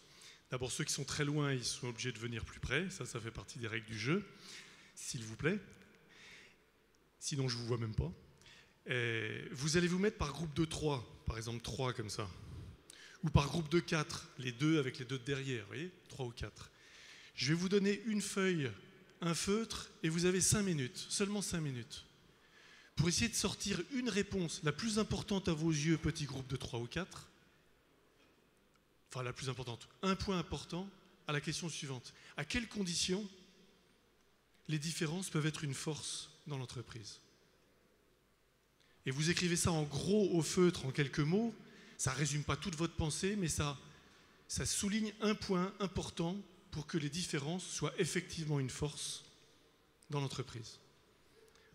D'abord, ceux qui sont très loin, ils sont obligés de venir plus près. Ça fait partie des règles du jeu, s'il vous plaît. Sinon, je ne vous vois même pas. Et vous allez vous mettre par groupe de 3, par exemple 3 comme ça. Ou par groupe de 4, les deux avec les deux de derrière, vous voyez, 3 ou 4. Je vais vous donner une feuille, un feutre, et vous avez 5 minutes, seulement 5 minutes, pour essayer de sortir une réponse la plus importante à vos yeux, petit groupe de 3 ou 4, enfin la plus importante, un point important à la question suivante. À quelles conditions les différences peuvent être une force dans l'entreprise? Et vous écrivez ça en gros au feutre en quelques mots, ça ne résume pas toute votre pensée, mais ça souligne un point important pour que les différences soient effectivement une force dans l'entreprise.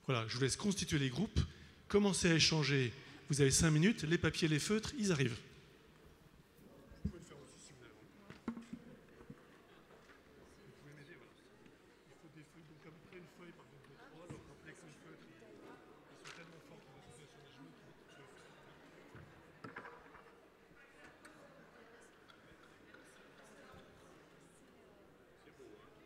Voilà, je vous laisse constituer les groupes, commencez à échanger. Vous avez 5 minutes, les papiers, les feutres, ils arrivent. Vous pouvez le faire aussi si vous avez envie. Vous pouvez m'aider, voilà. Il faut des feuilles, donc à peu près une feuille par groupe de 3, alors rappelez que les feutres, ils sont tellement forts qu'ils vont sauter sur les genoux qu'il faut le faire. C'est beau, hein?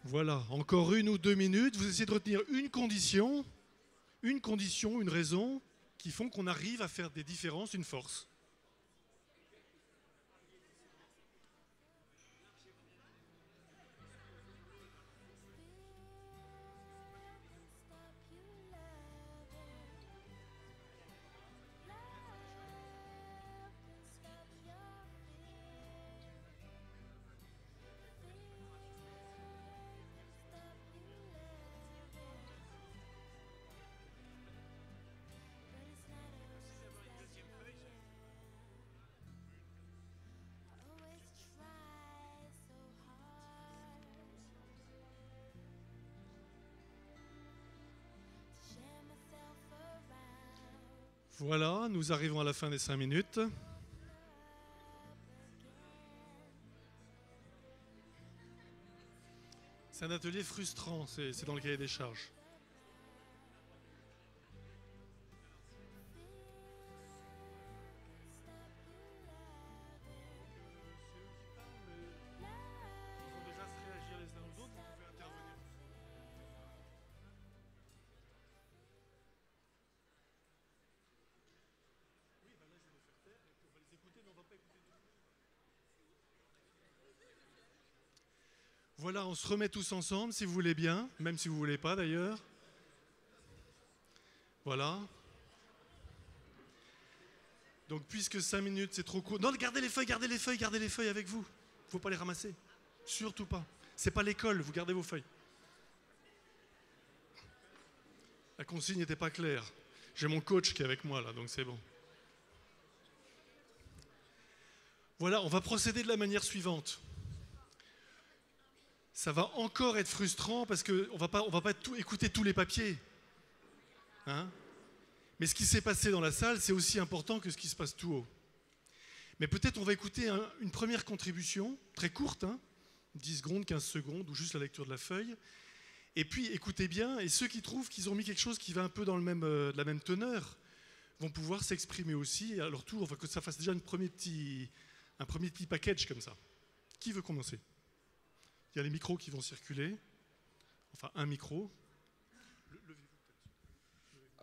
Voilà, encore 1 ou 2 minutes. Vous essayez de retenir une condition, une raison qui font qu'on arrive à faire des différences une force. Voilà, nous arrivons à la fin des 5 minutes. C'est un atelier frustrant, c'est dans le cahier des charges. Voilà, on se remet tous ensemble, si vous voulez bien, même si vous ne voulez pas d'ailleurs. Voilà. Donc, puisque 5 minutes, c'est trop court. Non, gardez les feuilles avec vous. Il ne faut pas les ramasser. Surtout pas. C'est pas l'école, vous gardez vos feuilles. La consigne n'était pas claire. J'ai mon coach qui est avec moi là, donc c'est bon. Voilà, on va procéder de la manière suivante. Ça va encore être frustrant parce qu'on ne va pas écouter tous les papiers. Hein? Mais ce qui s'est passé dans la salle, c'est aussi important que ce qui se passe tout haut. Mais peut-être on va écouter une première contribution, très courte, 10 secondes, 15 secondes, ou juste la lecture de la feuille. Et puis écoutez bien, et ceux qui trouvent qu'ils ont mis quelque chose qui va un peu dans de la même teneur, vont pouvoir s'exprimer aussi à leur tour, enfin, que ça fasse déjà un premier petit package comme ça. Qui veut commencer ? Il y a les micros qui vont circuler. Enfin, un micro.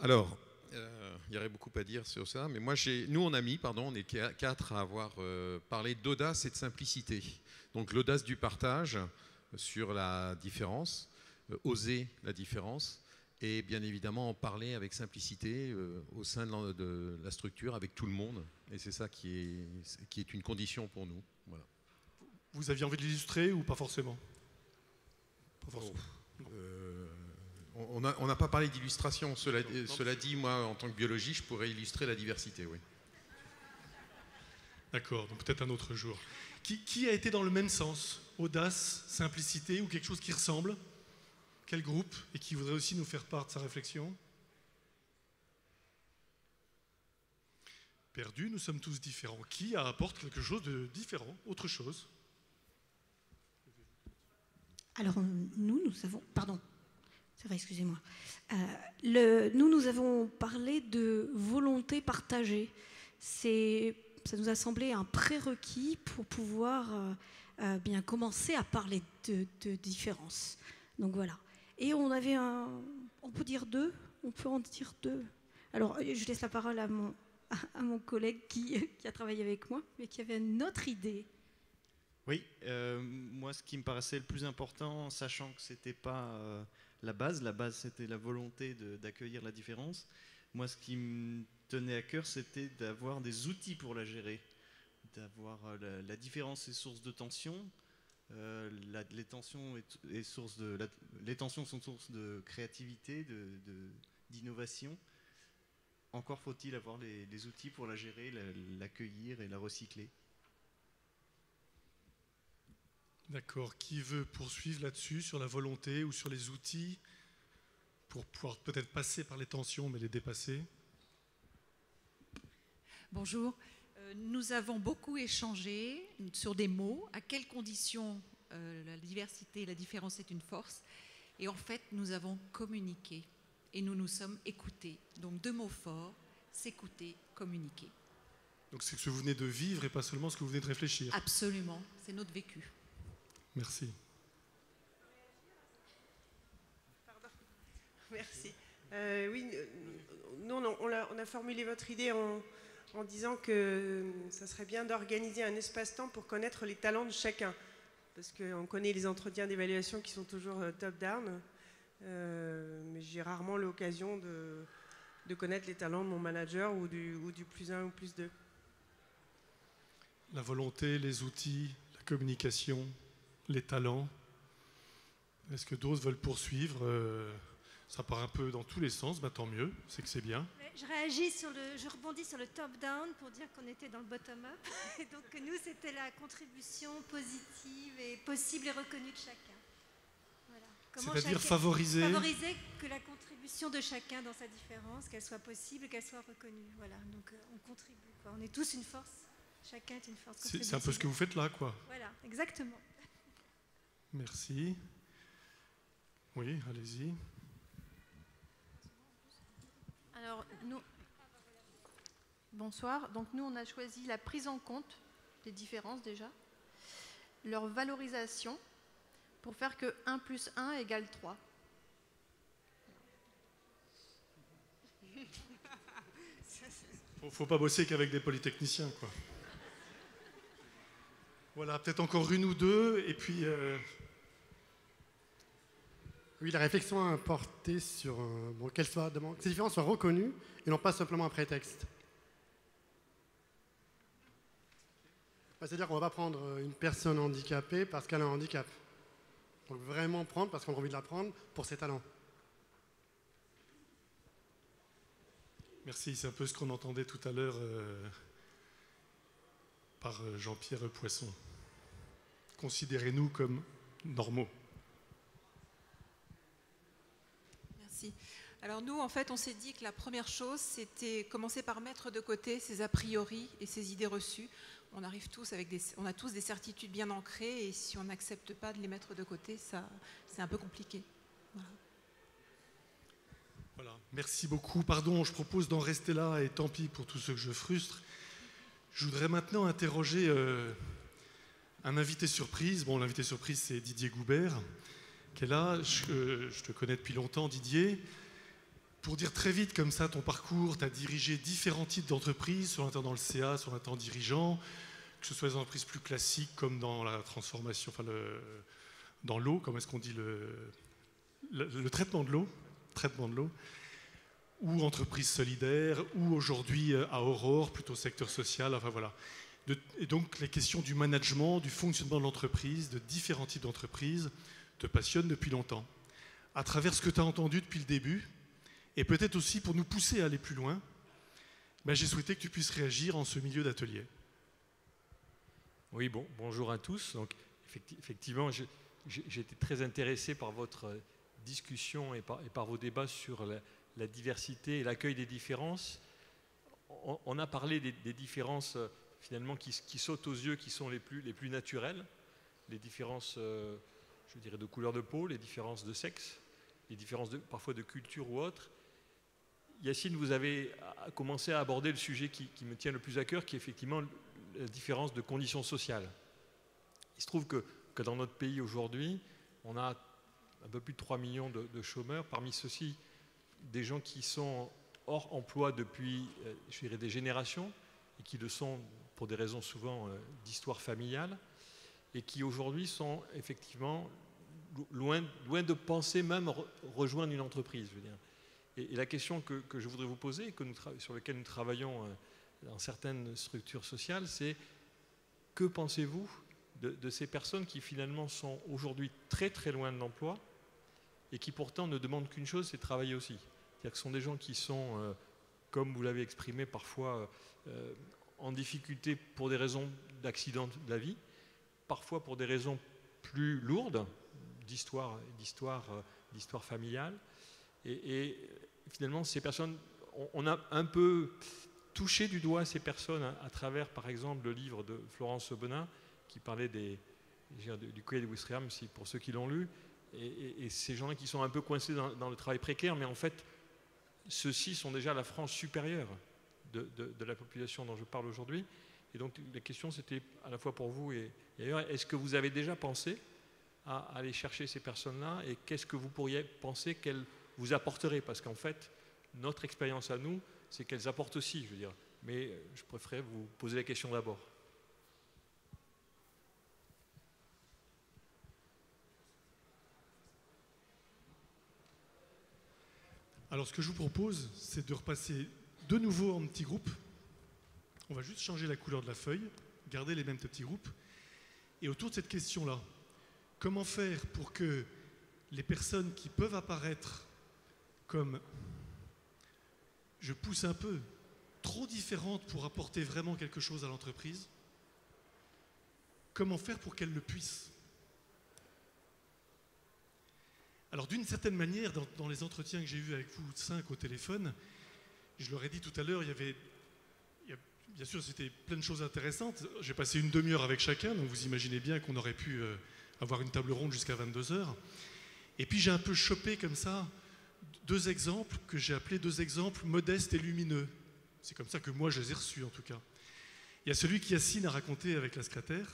Alors, il y aurait beaucoup à dire sur ça, mais nous on est 4 à avoir parlé d'audace et de simplicité. Donc l'audace du partage sur la différence, oser la différence, et bien évidemment en parler avec simplicité au sein de la structure, avec tout le monde. Et c'est ça qui est une condition pour nous. Voilà. Vous aviez envie de l'illustrer ou pas forcément ? Pas forcément. On n'a pas parlé d'illustration. Cela dit, moi, en tant que biologiste, je pourrais illustrer la diversité, oui. D'accord, donc peut-être un autre jour. Qui a été dans le même sens ? Audace, simplicité ou quelque chose qui ressemble ? Quel groupe ? Et qui voudrait aussi nous faire part de sa réflexion ? Perdu, nous sommes tous différents. Qui apporte quelque chose de différent, autre chose ? Alors, nous avons... Pardon, ça va, excusez-moi. Nous avons parlé de volonté partagée. Ça nous a semblé un prérequis pour pouvoir bien commencer à parler de différence. Donc voilà. Et on avait on peut dire 2 ? On peut en dire 2. Alors, je laisse la parole à mon collègue qui a travaillé avec moi, mais qui avait une autre idée. Oui, moi ce qui me paraissait le plus important, sachant que ce n'était pas la base c'était la volonté d'accueillir la différence, moi ce qui me tenait à cœur c'était d'avoir des outils pour la gérer, d'avoir la différence est source de tension, les tensions sont source de créativité, d'innovation. Encore faut-il avoir les outils pour la gérer, l'accueillir et la recycler. D'accord. Qui veut poursuivre là-dessus, sur la volonté ou sur les outils, pour pouvoir peut-être passer par les tensions, mais les dépasser ? Bonjour. Nous avons beaucoup échangé sur des mots. À quelles conditions la diversité et la différence est une force ? Et en fait, nous avons communiqué et nous nous sommes écoutés. Donc 2 mots forts, s'écouter, communiquer. Donc c'est ce que vous venez de vivre et pas seulement ce que vous venez de réfléchir. Absolument, c'est notre vécu. Merci. Pardon. Merci. Oui, nous, on a formulé votre idée en disant que ça serait bien d'organiser un espace-temps pour connaître les talents de chacun. Parce qu'on connaît les entretiens d'évaluation qui sont toujours top-down, mais j'ai rarement l'occasion de connaître les talents de mon manager ou du plus 1 ou plus 2. La volonté, les outils, la communication, les talents. Est-ce que d'autres veulent poursuivre ? Ça part un peu dans tous les sens, tant mieux, c'est que c'est bien. Je rebondis sur le top-down pour dire qu'on était dans le bottom-up. Et donc nous, c'était la contribution positive et possible et reconnue de chacun. Voilà. C'est-à-dire favoriser que la contribution de chacun dans sa différence, qu'elle soit possible, qu'elle soit reconnue. Voilà, donc on contribue, quoi. On est tous une force. Chacun est une force. C'est un peu ce que vous faites là, quoi. Voilà, exactement. Merci. Oui, allez-y. Alors, nous... Bonsoir. Donc, nous, on a choisi la prise en compte des différences déjà, leur valorisation, pour faire que 1 + 1 égale 3. Faut pas bosser qu'avec des polytechniciens, quoi. Voilà, peut-être encore une ou deux, et puis... Oui, la réflexion a porté sur que ces différences soient reconnues et non pas simplement un prétexte. C'est-à-dire qu'on ne va pas prendre une personne handicapée parce qu'elle a un handicap. Donc vraiment prendre parce qu'on a envie de la prendre pour ses talents. Merci, c'est un peu ce qu'on entendait tout à l'heure par Jean-Pierre Poisson. Considérez-nous comme normaux. Merci. Alors nous, en fait, on s'est dit que la première chose, c'était commencer par mettre de côté ces a priori et ces idées reçues. On a tous des certitudes bien ancrées et si on n'accepte pas de les mettre de côté, c'est un peu compliqué. Voilà. Merci beaucoup. Pardon, je propose d'en rester là et tant pis pour tous ceux que je frustre. Je voudrais maintenant interroger un invité surprise. Bon, l'invité surprise, c'est Didier Goubert, qui est là. Je te connais depuis longtemps, Didier. Pour dire très vite comme ça ton parcours, tu as dirigé différents types d'entreprises, sur un temps dans le CA, sur un temps dirigeant, que ce soit des entreprises plus classiques comme dans la transformation, enfin dans l'eau, comment est-ce qu'on dit le traitement de l'eau, ou entreprise solidaire, ou aujourd'hui à Aurore, plutôt secteur social, enfin voilà. Et donc les questions du management, du fonctionnement de l'entreprise, de différents types d'entreprises, te passionnent depuis longtemps. À travers ce que tu as entendu depuis le début, et peut-être aussi pour nous pousser à aller plus loin, j'ai souhaité que tu puisses réagir en ce milieu d'atelier. Oui, bonjour à tous. Donc, effectivement, j'ai été très intéressé par votre discussion et par vos débats sur la diversité et l'accueil des différences. On a parlé des différences finalement qui sautent aux yeux, qui sont les plus naturelles, les différences, je dirais, de couleur de peau, les différences de sexe, les différences parfois de culture ou autres. Yacine, vous avez commencé à aborder le sujet qui me tient le plus à cœur, qui est effectivement la différence de conditions sociales. Il se trouve que dans notre pays aujourd'hui, on a un peu plus de 3 millions de chômeurs. Parmi ceux-ci, des gens qui sont hors emploi depuis, je dirais, des générations, et qui le sont pour des raisons souvent d'histoire familiale, et qui aujourd'hui sont effectivement loin de penser même rejoindre une entreprise, je veux dire. Et la question que je voudrais vous poser, sur laquelle nous travaillons dans certaines structures sociales, c'est que pensez-vous de ces personnes qui finalement sont aujourd'hui très très loin de l'emploi et qui pourtant ne demandent qu'une chose, c'est travailler aussi. C'est-à-dire que ce sont des gens qui sont, comme vous l'avez exprimé parfois, en difficulté pour des raisons d'accident de la vie, parfois pour des raisons plus lourdes, d'histoire familiale. Et finalement, ces personnes, on a un peu touché du doigt ces personnes à travers, par exemple, le livre de Florence Aubenas, qui parlait du Quai de Ouistreham, pour ceux qui l'ont lu, et ces gens-là qui sont un peu coincés dans le travail précaire, mais en fait, ceux-ci sont déjà la frange supérieure de la population dont je parle aujourd'hui. Et donc, la question, c'était à la fois pour vous et ailleurs, est-ce que vous avez déjà pensé à aller chercher ces personnes-là, et qu'est-ce que vous pourriez penser qu'elles vous apporteraient? Parce qu'en fait, notre expérience à nous, c'est qu'elles apportent aussi, je veux dire. Mais je préférerais vous poser la question d'abord. Alors, ce que je vous propose, c'est de repasser de nouveau en petits groupes. On va juste changer la couleur de la feuille, garder les mêmes petits groupes. Et autour de cette question-là, comment faire pour que les personnes qui peuvent apparaître comme, je pousse un peu, trop différentes pour apporter vraiment quelque chose à l'entreprise, comment faire pour qu'elles le puissent? Alors d'une certaine manière, dans les entretiens que j'ai eus avec vous 5 au téléphone, je leur ai dit tout à l'heure, bien sûr c'était plein de choses intéressantes. J'ai passé une demi-heure avec chacun, donc vous imaginez bien qu'on aurait pu avoir une table ronde jusqu'à 22h. Et puis j'ai un peu chopé comme ça 2 exemples que j'ai appelés 2 exemples modestes et lumineux. C'est comme ça que moi je les ai reçus en tout cas. Il y a celui que Yacine a raconté avec la secrétaire.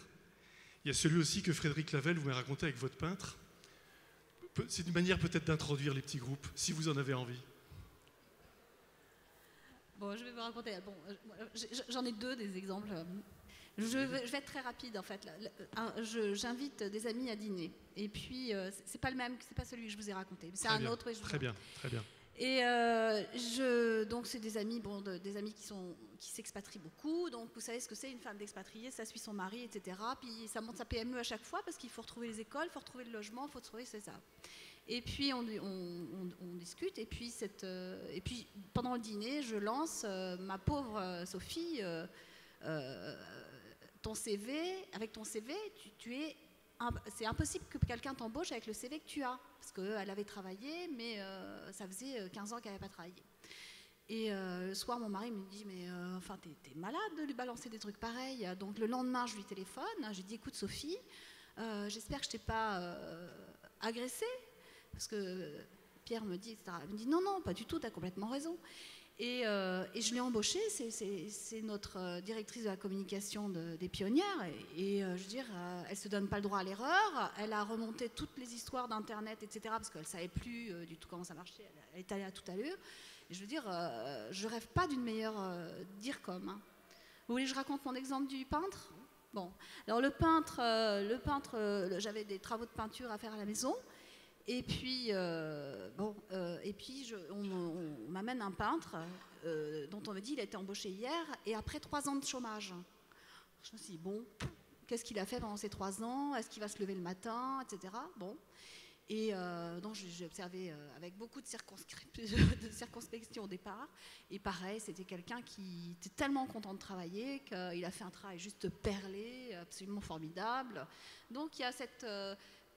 Il y a celui aussi que Frédéric Lavelle vous m'a raconté avec votre peintre. C'est une manière peut-être d'introduire les petits groupes, si vous en avez envie. Bon, je vais vous raconter. Bon, j'en ai 2 des exemples. Je vais être très rapide en fait. J'invite des amis à dîner. Et puis, c'est pas le même, c'est pas celui que je vous ai raconté. C'est un autre. Très bien, très bien. Et donc c'est des amis, des amis qui s'expatrient beaucoup. Donc vous savez ce que c'est une femme d'expatriée, ça suit son mari, etc. Puis ça monte sa PME à chaque fois parce qu'il faut retrouver les écoles, il faut retrouver le logement, il faut trouver c'est ça. Et puis on discute. Et puis pendant le dîner, je lance ma pauvre Sophie, ton CV. Avec ton CV, c'est impossible que quelqu'un t'embauche avec le CV que tu as. Parce qu'elle avait travaillé, mais ça faisait 15 ans qu'elle n'avait pas travaillé. Et le soir, mon mari me dit, mais enfin, t'es malade de lui balancer des trucs pareils. Donc le lendemain, je lui téléphone. Je lui dis, écoute Sophie, j'espère que je t'ai pas agressée. Parce que Pierre me dit, etc. Elle me dit, non, pas du tout, t'as complètement raison. Et je l'ai embauchée, c'est notre directrice de la communication des pionnières. Et je veux dire, elle ne se donne pas le droit à l'erreur. Elle a remonté toutes les histoires d'Internet, etc. Parce qu'elle ne savait plus du tout comment ça marchait. Elle est allée à toute allure. Et je veux dire, je rêve pas d'une meilleure DIRCOM. Hein. Vous voulez que je raconte mon exemple du peintre? Bon, alors le peintre, j'avais des travaux de peinture à faire à la maison. Et puis, on m'amène un peintre dont on me dit qu'il a été embauché hier et après 3 ans de chômage. Je me suis dit, bon, qu'est-ce qu'il a fait pendant ces 3 ans? Est-ce qu'il va se lever le matin, etc. Bon. Et donc j'ai observé avec beaucoup de circonspection au départ. Et pareil, c'était quelqu'un qui était tellement content de travailler qu'il a fait un travail juste perlé, absolument formidable. Donc il y a cette...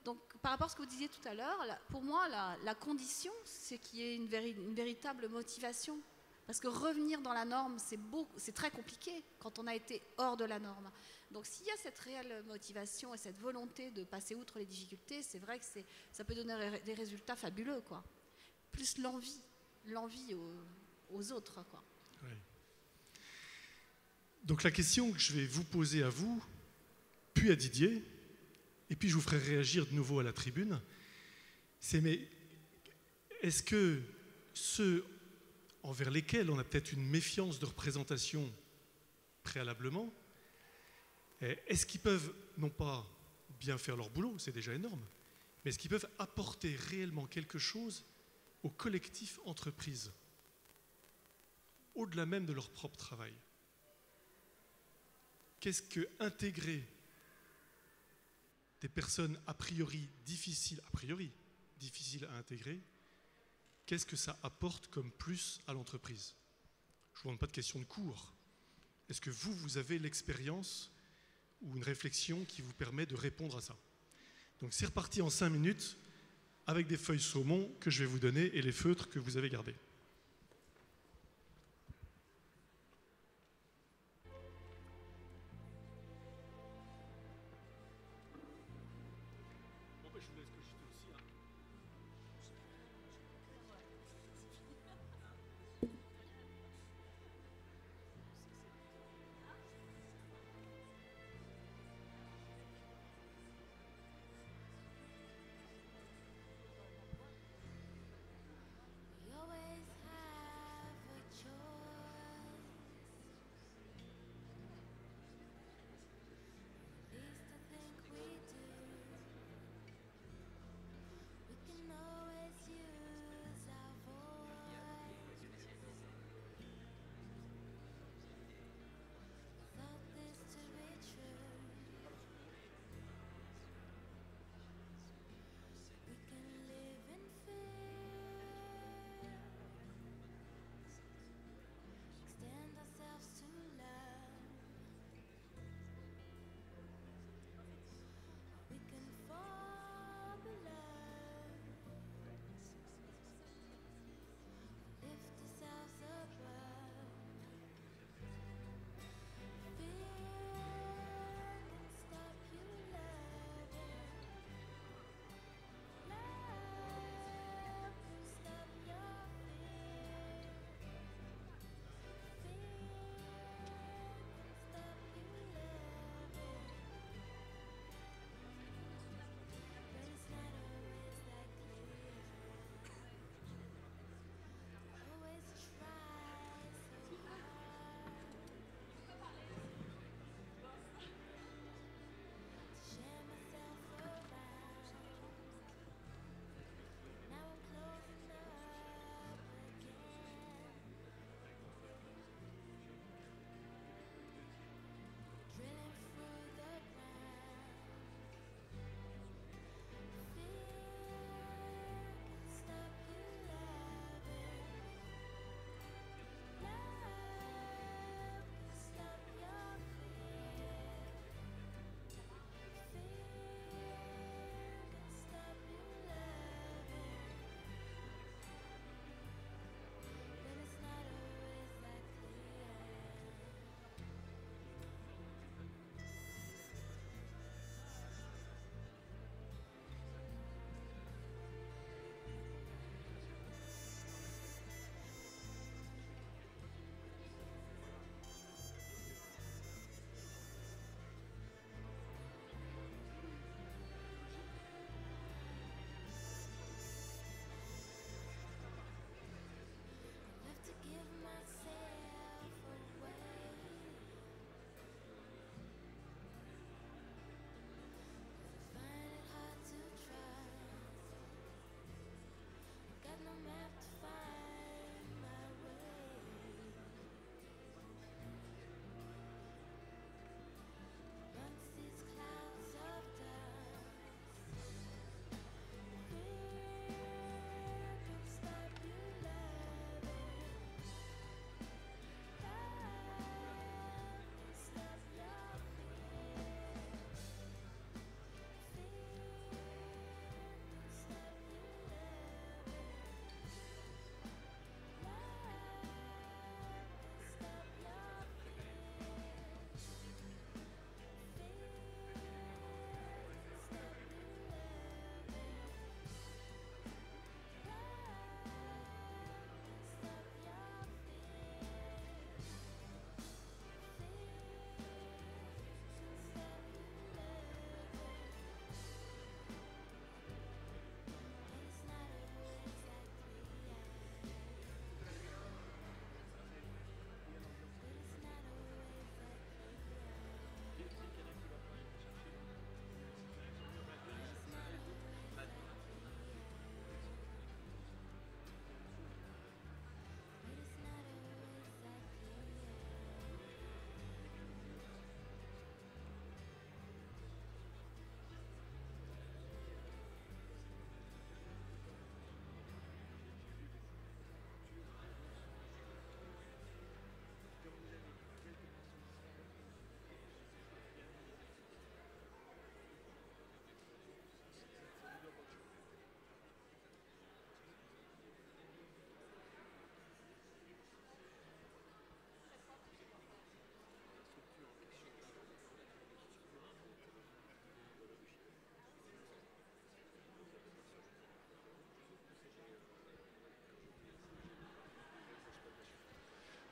Donc, par rapport à ce que vous disiez tout à l'heure, pour moi, la condition, c'est qu'il y ait une véritable motivation. Parce que revenir dans la norme, c'est très compliqué quand on a été hors de la norme. Donc, s'il y a cette réelle motivation et cette volonté de passer outre les difficultés, c'est vrai que ça peut donner des résultats fabuleux, quoi. Plus l'envie aux autres, quoi. Oui. Donc, la question que je vais vous poser à vous, puis à Didier, et puis je vous ferai réagir de nouveau à la tribune, c'est mais est-ce que ceux envers lesquels on a peut-être une méfiance de représentation préalablement, est-ce qu'ils peuvent non pas bien faire leur boulot, c'est déjà énorme, mais est-ce qu'ils peuvent apporter réellement quelque chose au collectif entreprise, au-delà même de leur propre travail? Qu'est-ce que intégrer des personnes a priori difficiles à intégrer, qu'est-ce que ça apporte comme plus à l'entreprise? Je ne vous demande pas de question de cours. Est-ce que vous avez l'expérience ou une réflexion qui vous permet de répondre à ça? Donc c'est reparti en 5 minutes avec des feuilles saumon que je vais vous donner et les feutres que vous avez gardés. We always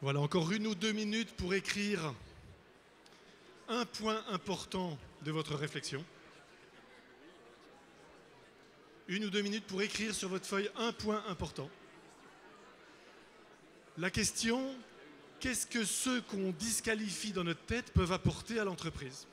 Voilà, encore 1 ou 2 minutes pour écrire un point important de votre réflexion. 1 ou 2 minutes pour écrire sur votre feuille un point important. La question, qu'est-ce que ceux qu'on disqualifie dans notre tête peuvent apporter à l'entreprise ?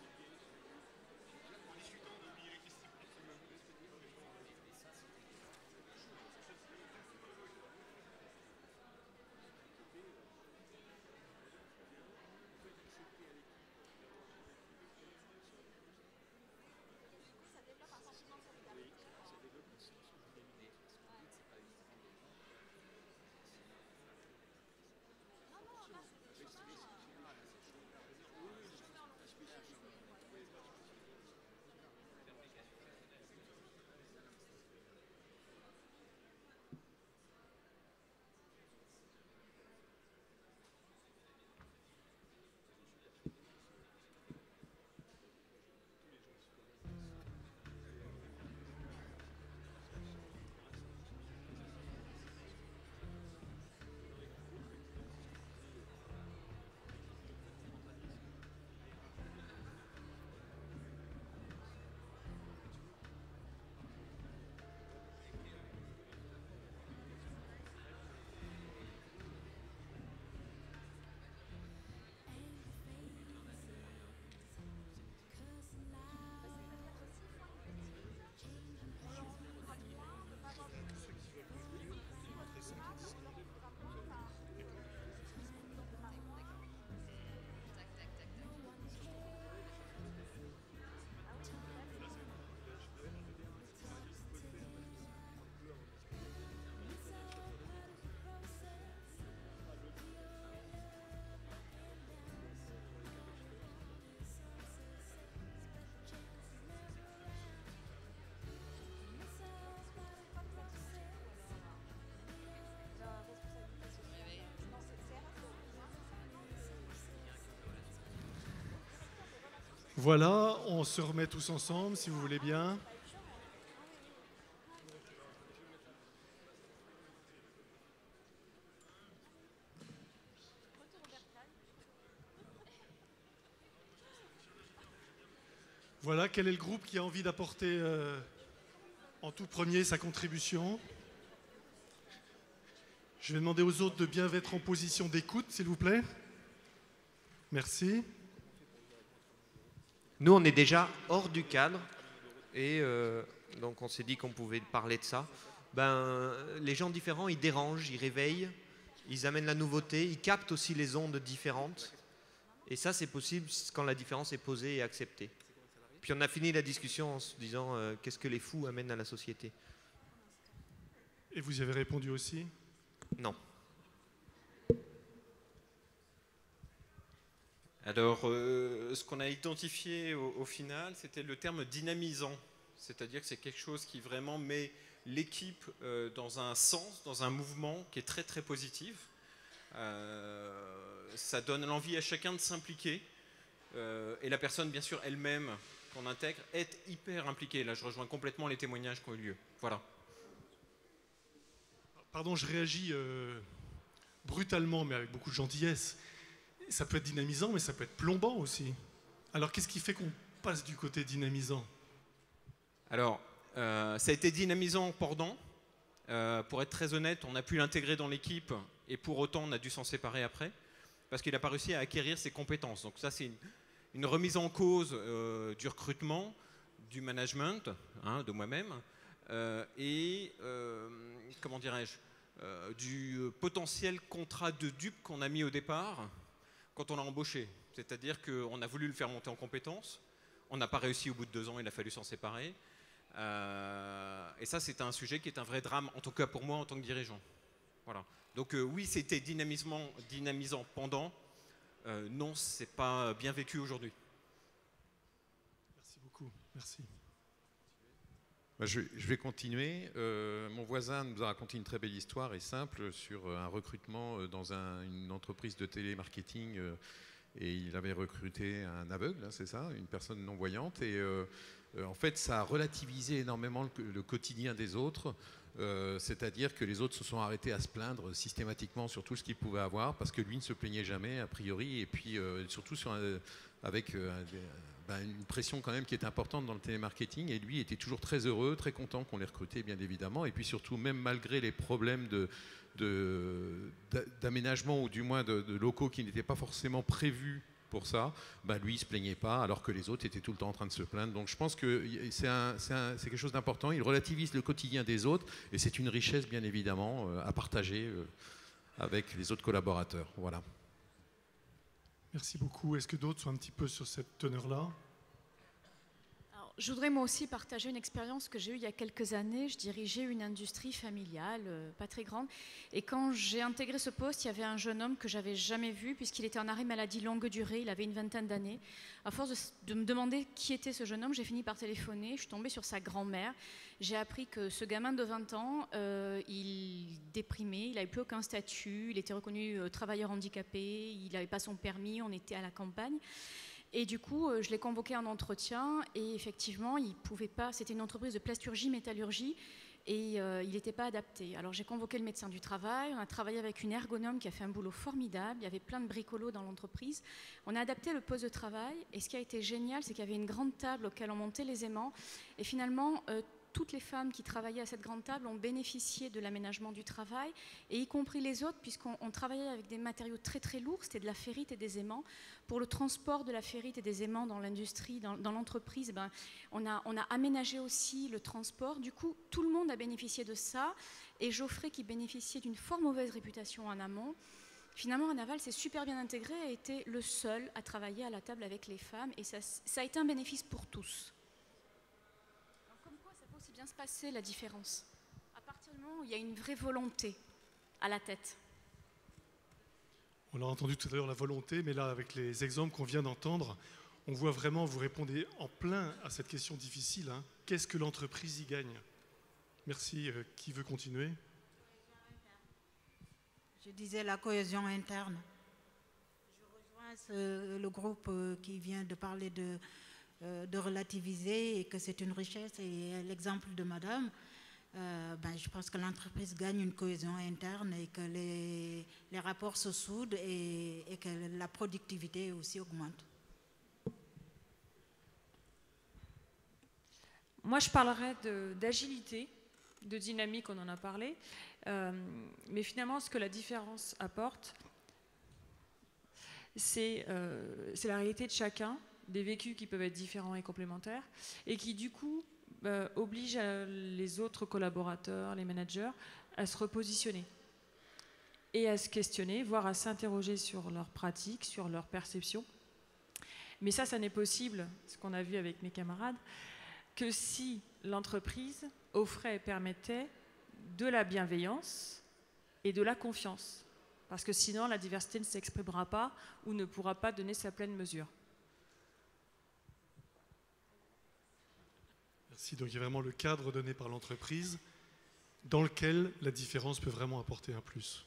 Voilà, on se remet tous ensemble, si vous voulez bien. Voilà, quel est le groupe qui a envie d'apporter en tout premier sa contribution? Je vais demander aux autres de bien être en position d'écoute, s'il vous plaît. Merci. Nous, on est déjà hors du cadre et donc on s'est dit qu'on pouvait parler de ça. Les gens différents, ils dérangent, ils réveillent, ils amènent la nouveauté, ils captent aussi les ondes différentes. Et ça, c'est possible quand la différence est posée et acceptée. Puis on a fini la discussion en se disant qu'est-ce que les fous amènent à la société. Et vous y avez répondu aussi? Non. Alors, ce qu'on a identifié au final, c'était le terme dynamisant. C'est-à-dire que c'est quelque chose qui vraiment met l'équipe dans un sens, dans un mouvement qui est très très positif. Ça donne l'envie à chacun de s'impliquer. Et la personne, bien sûr, elle-même, qu'on intègre, est hyper impliquée. Là, je rejoins complètement les témoignages qui ont eu lieu. Voilà. Pardon, je réagis brutalement, mais avec beaucoup de gentillesse. Ça peut être dynamisant, mais ça peut être plombant aussi. Alors, qu'est-ce qui fait qu'on passe du côté dynamisant? Alors, ça a été dynamisant pendant. Pour être très honnête, on a pu l'intégrer dans l'équipe et pour autant, on a dû s'en séparer après parce qu'il n'a pas réussi à acquérir ses compétences. Donc ça, c'est une remise en cause du recrutement, du management, de moi-même, et, comment dirais-je, du potentiel contrat de dupe qu'on a mis au départ quand on l'a embauché. C'est-à-dire qu'on a voulu le faire monter en compétences, on n'a pas réussi au bout de 2 ans, il a fallu s'en séparer. Et ça, c'est un sujet qui est un vrai drame, en tout cas pour moi en tant que dirigeant. Voilà. Donc oui, c'était dynamisant pendant. Non, c'est pas bien vécu aujourd'hui. Merci beaucoup. Merci. Je vais continuer. Mon voisin nous a raconté une très belle histoire et simple sur un recrutement dans une entreprise de télémarketing. Et il avait recruté un aveugle, hein, c'est ça, une personne non-voyante. Et en fait, ça a relativisé énormément le quotidien des autres. C'est-à-dire que les autres se sont arrêtés à se plaindre systématiquement sur tout ce qu'ils pouvaient avoir, parce que lui ne se plaignait jamais, a priori, et puis surtout avec une pression quand même qui est importante dans le télémarketing, et lui était toujours très heureux, très content qu'on l'ait recruté, bien évidemment, et puis surtout, même malgré les problèmes d'aménagement, ou du moins de locaux qui n'étaient pas forcément prévus pour ça, lui il se plaignait pas, alors que les autres étaient tout le temps en train de se plaindre. Donc je pense que c'est quelque chose d'important. Il relativise le quotidien des autres, et c'est une richesse bien évidemment à partager avec les autres collaborateurs. Voilà. Merci beaucoup. Est-ce que d'autres sont un petit peu sur cette teneur-là ? Je voudrais moi aussi partager une expérience que j'ai eue il y a quelques années. Je dirigeais une industrie familiale, pas très grande. Et quand j'ai intégré ce poste, il y avait un jeune homme que j'avais jamais vu, puisqu'il était en arrêt maladie longue durée. Il avait une vingtaine d'années. À force de me demander qui était ce jeune homme, j'ai fini par téléphoner. Je suis tombée sur sa grand-mère. J'ai appris que ce gamin de 20 ans, il déprimait, il n'avait plus aucun statut, il était reconnu travailleur handicapé, il n'avait pas son permis, on était à la campagne. Et du coup, je l'ai convoqué en entretien, et effectivement, il pouvait pas. C'était une entreprise de plasturgie, métallurgie, et il n'était pas adapté. Alors j'ai convoqué le médecin du travail, on a travaillé avec une ergonome qui a fait un boulot formidable, il y avait plein de bricolos dans l'entreprise. On a adapté le poste de travail, et ce qui a été génial, c'est qu'il y avait une grande table auquel on montait les aimants, et finalement, toutes les femmes qui travaillaient à cette grande table ont bénéficié de l'aménagement du travail, et y compris les autres, puisqu'on travaillait avec des matériaux très très lourds, c'était de la ferrite et des aimants. Pour le transport de la ferrite et des aimants dans l'industrie, dans l'entreprise, on a aménagé aussi le transport. Du coup, tout le monde a bénéficié de ça, et Geoffrey, qui bénéficiait d'une fort mauvaise réputation en amont, finalement en aval s'est super bien intégré et a été le seul à travailler à la table avec les femmes, et ça a été un bénéfice pour tous. Bien se passer la différence à partir du moment où il y a une vraie volonté à la tête. On l'a entendu tout à l'heure, la volonté, mais là avec les exemples qu'on vient d'entendre, on voit vraiment, vous répondez en plein à cette question difficile, hein. Qu'est-ce que l'entreprise y gagne? Merci. Qui veut continuer? Je disais la cohésion interne. Je rejoins le groupe qui vient de parler de relativiser, et que c'est une richesse, et l'exemple de madame, je pense que l'entreprise gagne une cohésion interne, et que les rapports se soudent, et que la productivité aussi augmente. Moi, je parlerais d'agilité, de dynamique, on en a parlé, mais finalement, ce que la différence apporte, c'est la réalité de chacun, des vécus qui peuvent être différents et complémentaires, et qui du coup obligent les autres collaborateurs, les managers, à se repositionner et à se questionner, voire à s'interroger sur leurs pratiques, sur leurs perceptions. Mais ça n'est possible, ce qu'on a vu avec mes camarades, que si l'entreprise offrait et permettait de la bienveillance et de la confiance. Parce que sinon, la diversité ne s'exprimera pas ou ne pourra pas donner sa pleine mesure. Merci. Donc il y a vraiment le cadre donné par l'entreprise dans lequel la différence peut vraiment apporter un plus.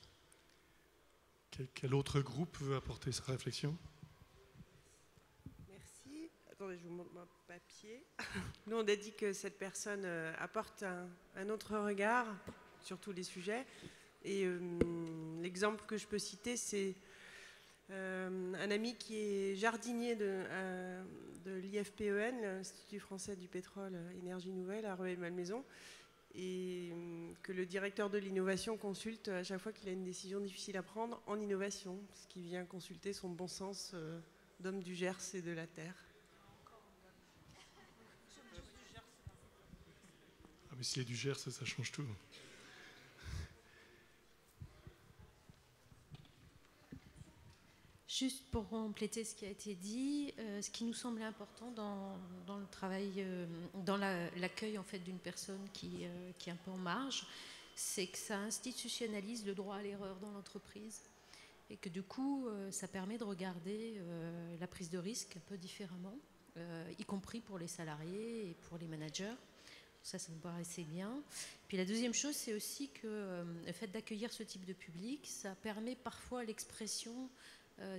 Quel autre groupe veut apporter sa réflexion? Merci. Attendez, je vous montre mon papier. Nous, on a dit que cette personne apporte un autre regard sur tous les sujets. Et l'exemple que je peux citer, c'est un ami qui est jardinier de l'IFPEN, l'Institut français du pétrole énergie nouvelle, à Rueil-Malmaison, et que le directeur de l'innovation consulte à chaque fois qu'il a une décision difficile à prendre en innovation, ce qui vient consulter son bon sens d'homme du Gers et de la terre. Ah, mais s'il est du Gers, ça change tout. Juste pour compléter ce qui a été dit, ce qui nous semblait important dans le travail, dans l'accueil en fait d'une personne qui est un peu en marge, c'est que ça institutionnalise le droit à l'erreur dans l'entreprise, et que du coup, ça permet de regarder la prise de risque un peu différemment, y compris pour les salariés et pour les managers. Ça me paraissait bien. Puis la deuxième chose, c'est aussi que le fait d'accueillir ce type de public, ça permet parfois l'expression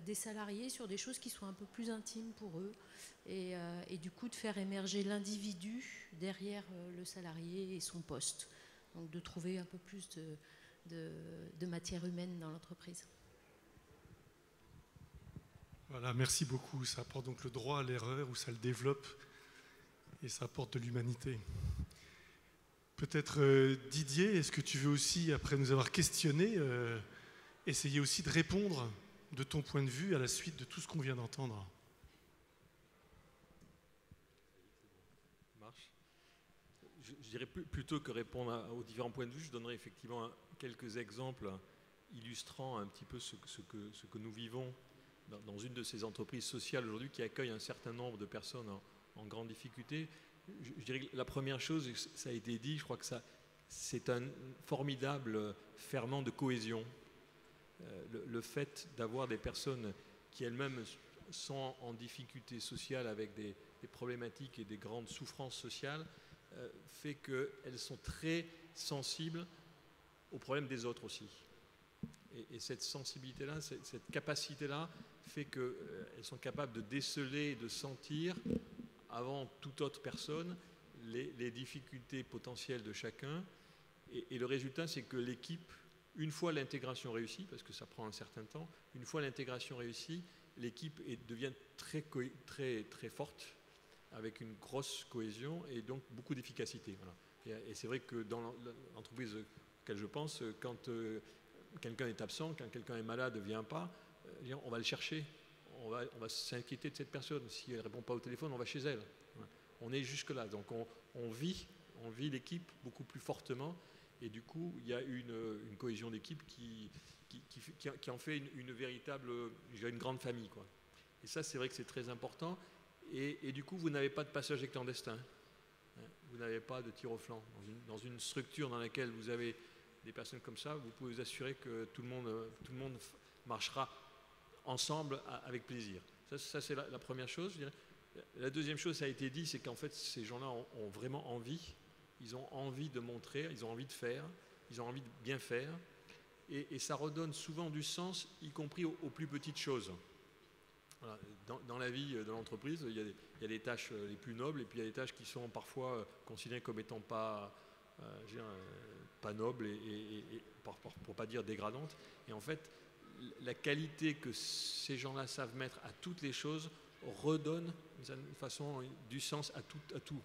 des salariés sur des choses qui sont un peu plus intimes pour eux, et du coup de faire émerger l'individu derrière le salarié et son poste. Donc de trouver un peu plus de matière humaine dans l'entreprise. Voilà, merci beaucoup. Ça apporte donc le droit à l'erreur, ou ça le développe, et ça apporte de l'humanité. Peut-être Didier, est-ce que tu veux aussi, après nous avoir questionné, essayer aussi de répondre de ton point de vue à la suite de tout ce qu'on vient d'entendre? Je dirais plutôt que répondre aux différents points de vue, je donnerai effectivement quelques exemples illustrant un petit peu ce que nous vivons dans une de ces entreprises sociales aujourd'hui qui accueille un certain nombre de personnes en grande difficulté. Je dirais que la première chose, ça a été dit, je crois que c'est un formidable ferment de cohésion. Le fait d'avoir des personnes qui elles-mêmes sont en difficulté sociale avec des problématiques et des grandes souffrances sociales fait qu'elles sont très sensibles aux problèmes des autres aussi. Et cette sensibilité-là, cette capacité-là fait qu'elles sont capables de déceler et de sentir, avant toute autre personne, les difficultés potentielles de chacun. Et le résultat, c'est que l'équipe, une fois l'intégration réussie, parce que ça prend un certain temps, une fois l'intégration réussie, l'équipe devient très forte, avec une grosse cohésion et donc beaucoup d'efficacité. Voilà. Et c'est vrai que dans l'entreprise à laquelle je pense, quand quelqu'un est absent, quand quelqu'un est malade, ne vient pas, on va le chercher, on va s'inquiéter de cette personne. Si elle ne répond pas au téléphone, on va chez elle. Voilà. On est jusque-là. Donc on vit l'équipe beaucoup plus fortement et du coup, il y a une cohésion d'équipe qui en fait une véritable, une grande famille, quoi. Et ça, c'est vrai que c'est très important. Et du coup, vous n'avez pas de passagers clandestins. Vous n'avez pas de tir au flanc. Dans une structure dans laquelle vous avez des personnes comme ça, vous pouvez vous assurer que tout le monde marchera ensemble avec plaisir. Ça c'est la première chose. Je dirais. La deuxième chose, ça a été dit, c'est qu'en fait, ces gens-là ont vraiment envie. Ils ont envie de montrer, ils ont envie de faire, ils ont envie de bien faire. Et ça redonne souvent du sens, y compris aux plus petites choses. Voilà. Dans la vie de l'entreprise, il y a des tâches les plus nobles et puis il y a des tâches qui sont parfois considérées comme étant pas nobles et pour ne pas dire dégradantes. Et en fait, la qualité que ces gens-là savent mettre à toutes les choses redonne d'une certaine façon du sens à tout.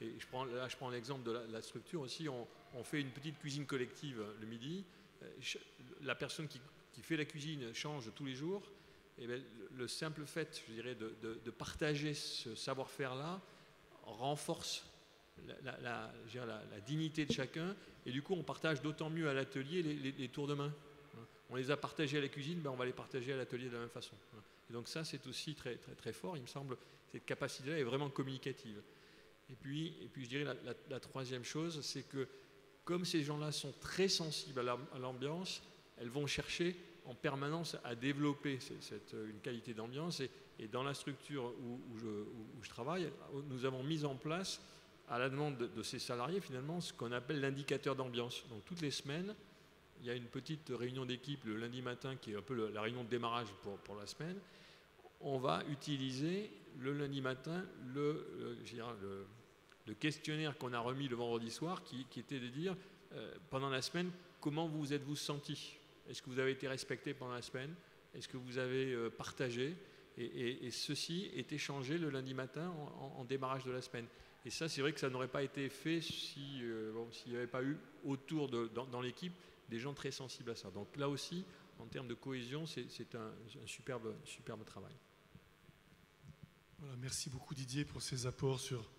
Et je prends l'exemple de la structure aussi. On fait une petite cuisine collective le midi. La personne qui fait la cuisine change tous les jours. Et bien, le simple fait, je dirais, de partager ce savoir-faire-là renforce la dignité de chacun. Et du coup, on partage d'autant mieux à l'atelier les tours de main. On les a partagés à la cuisine, ben on va les partager à l'atelier de la même façon. Et donc ça, c'est aussi très, très, très fort. Il me semble que cette capacité-là est vraiment communicative. Et puis je dirais la troisième chose, c'est que comme ces gens-là sont très sensibles à l'ambiance, elles vont chercher en permanence à développer une qualité d'ambiance. Et dans la structure où je travaille, nous avons mis en place, à la demande de ces salariés, finalement, ce qu'on appelle l'indicateur d'ambiance. Donc toutes les semaines, il y a une petite réunion d'équipe le lundi matin qui est un peu la réunion de démarrage pour la semaine. On va utiliser le lundi matin le questionnaire qu'on a remis le vendredi soir qui était de dire pendant la semaine, comment vous êtes-vous senti? Est-ce que vous avez été respecté pendant la semaine? Est-ce que vous avez partagé? Et ceci est échangé le lundi matin en démarrage de la semaine. Et ça, c'est vrai que ça n'aurait pas été fait s'il n'y avait pas eu autour dans l'équipe des gens très sensibles à ça. Donc là aussi, en termes de cohésion, c'est un superbe travail. Voilà, merci beaucoup Didier pour ces apports sur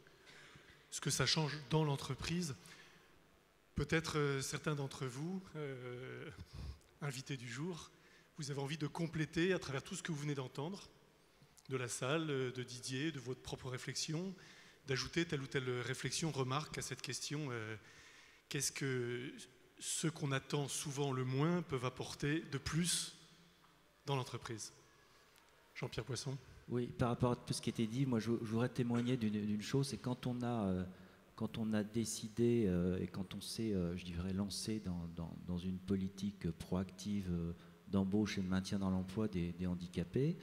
ce que ça change dans l'entreprise. Peut-être certains d'entre vous, invités du jour, vous avez envie de compléter à travers tout ce que vous venez d'entendre, de la salle, de Didier, de votre propre réflexion, d'ajouter telle ou telle réflexion, remarque à cette question. Qu'est-ce que ceux qu'on attend souvent le moins peuvent apporter de plus dans l'entreprise? Jean-Pierre Poisson. Oui, par rapport à tout ce qui a été dit, moi je voudrais témoigner d'une chose, c'est quand on a décidé et quand on s'est, je dirais, lancé dans une politique proactive d'embauche et de maintien dans l'emploi des handicapés,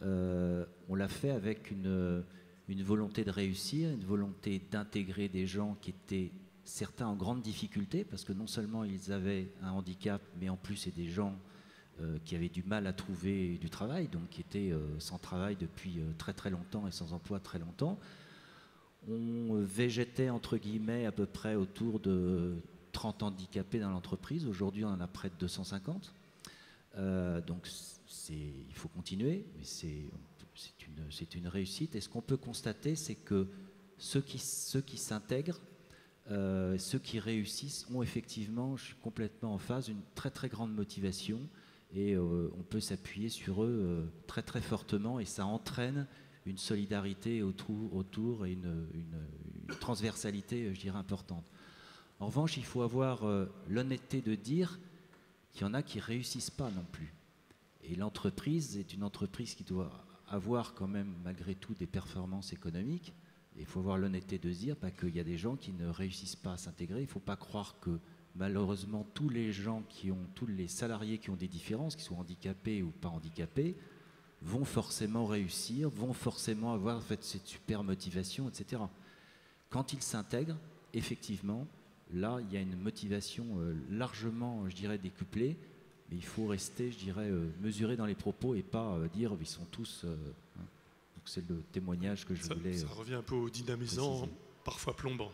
on l'a fait avec une volonté de réussir, une volonté d'intégrer des gens qui étaient certains en grande difficulté, parce que non seulement ils avaient un handicap, mais en plus c'est des gens qui avaient du mal à trouver du travail, donc qui étaient sans travail depuis très très longtemps et sans emploi très longtemps. On végétait entre guillemets à peu près autour de 30 handicapés dans l'entreprise. Aujourd'hui, on en a près de 250. Donc il faut continuer, mais c'est une réussite. Et ce qu'on peut constater, c'est que ceux qui s'intègrent, ceux qui réussissent ont effectivement, je suis complètement en phase, une très très grande motivation et on peut s'appuyer sur eux très très fortement et ça entraîne une solidarité autour et une transversalité, je dirais, importante. En revanche, il faut avoir l'honnêteté de dire qu'il y en a qui ne réussissent pas non plus. Et l'entreprise est une entreprise qui doit avoir quand même malgré tout des performances économiques. Il faut avoir l'honnêteté de se dire qu'il y a des gens qui ne réussissent pas à s'intégrer. Il ne faut pas croire que malheureusement tous les salariés qui ont des différences, qu'ils soient handicapés ou pas handicapés, vont forcément réussir, vont forcément avoir en fait, cette super motivation, etc. Quand ils s'intègrent, effectivement, là, il y a une motivation largement, je dirais, décuplée, mais il faut rester, je dirais, mesuré dans les propos et pas dire ils sont tous... Donc c'est le témoignage que je voulais... Ça revient un peu au dynamisant, préciser. Parfois plombant.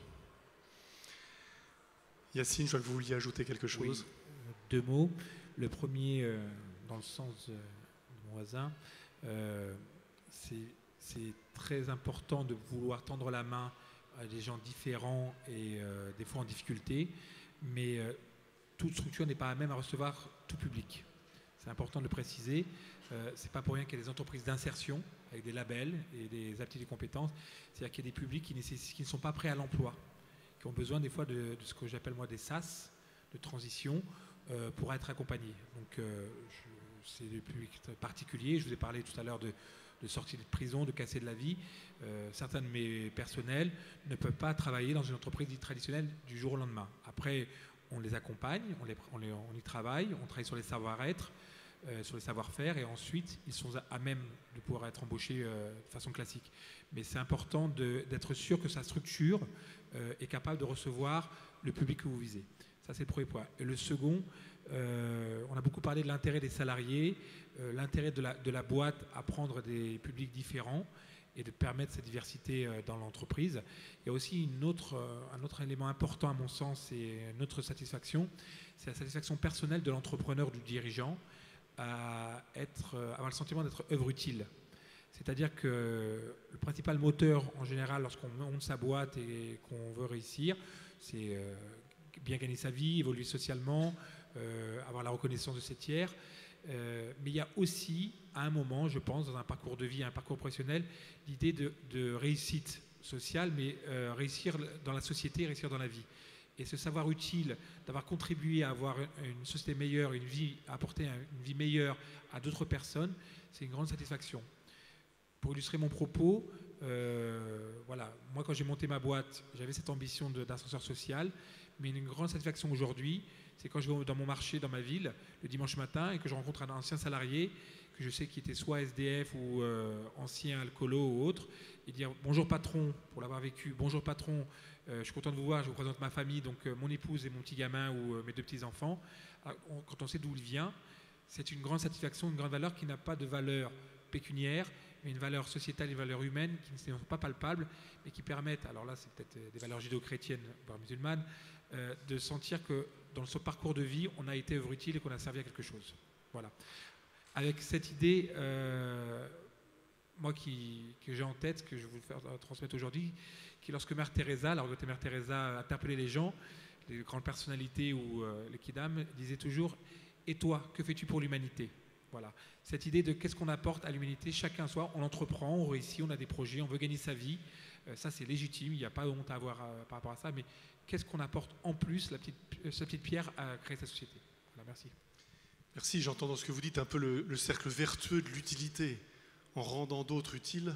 Yacine, je vois que vous vouliez ajouter quelque chose. Oui, 2 mots. Le premier, dans le sens de mon voisin, c'est très important de vouloir tendre la main à des gens différents et des fois en difficulté, mais toute structure n'est pas à même à recevoir tout public. C'est important de le préciser. C'est pas pour rien qu'il y a des entreprises d'insertion avec des labels et des aptitudes et compétences. C'est-à-dire qu'il y a des publics qui ne sont pas prêts à l'emploi, qui ont besoin des fois de ce que j'appelle moi des SAS, de transition, pour être accompagnés. Donc c'est des publics particuliers. Je vous ai parlé tout à l'heure de sortie de prison, de casser de la vie. Certains de mes personnels ne peuvent pas travailler dans une entreprise dite traditionnelle du jour au lendemain. Après, on les accompagne, on y travaille, on travaille sur les savoir-être, sur les savoir-faire, et ensuite, ils sont à même de pouvoir être embauchés de façon classique. Mais c'est important d'être sûr que sa structure est capable de recevoir le public que vous visez. Ça, c'est le premier point. Et le second, on a beaucoup parlé de l'intérêt des salariés, l'intérêt de la boîte à prendre des publics différents et de permettre cette diversité dans l'entreprise. Il y a aussi un autre élément important à mon sens et notre satisfaction, c'est la satisfaction personnelle de l'entrepreneur, du dirigeant, à avoir le sentiment d'être œuvre utile. C'est-à-dire que le principal moteur en général lorsqu'on monte sa boîte et qu'on veut réussir, c'est bien gagner sa vie, évoluer socialement, avoir la reconnaissance de ses tiers. Mais il y a aussi, à un moment, je pense, dans un parcours de vie, un parcours professionnel, l'idée de réussite sociale, mais réussir dans la société, réussir dans la vie. Et ce savoir utile, d'avoir contribué à avoir une société meilleure, à apporter une vie meilleure à d'autres personnes, c'est une grande satisfaction. Pour illustrer mon propos, voilà, moi quand j'ai monté ma boîte, j'avais cette ambition d'ascenseur social, mais une grande satisfaction aujourd'hui, c'est quand je vais dans mon marché, dans ma ville, le dimanche matin, et que je rencontre un ancien salarié, que je sais qui était soit SDF ou ancien alcoolo ou autre, et dire « Bonjour patron », pour l'avoir vécu, « Bonjour patron, je suis content de vous voir, je vous présente ma famille, donc mon épouse et mon petit gamin ou mes 2 petits-enfants ». Quand on sait d'où il vient, c'est une grande satisfaction, une grande valeur qui n'a pas de valeur pécuniaire, mais une valeur sociétale, une valeur humaine qui ne sont pas palpables, mais qui permettent, alors là c'est peut-être des valeurs judéo-chrétiennes, voire musulmanes, de sentir que dans ce parcours de vie, on a été œuvre utile et qu'on a servi à quelque chose. Voilà. Avec cette idée, moi que j'ai en tête, que je vais vous faire transmettre aujourd'hui, qui lorsque Mère Teresa, alors que Mère Teresa interpellait les gens, les grandes personnalités ou les kidam, disait toujours « Et toi, que fais-tu pour l'humanité ?» Voilà. Cette idée de qu'est-ce qu'on apporte à l'humanité, chacun soi, on entreprend, on réussit, on a des projets, on veut gagner sa vie, ça c'est légitime, il n'y a pas de honte à avoir par rapport à ça, mais qu'est-ce qu'on apporte en plus, sa petite pierre à créer sa société. Voilà, merci. Merci, j'entends dans ce que vous dites un peu le cercle vertueux de l'utilité. En rendant d'autres utiles,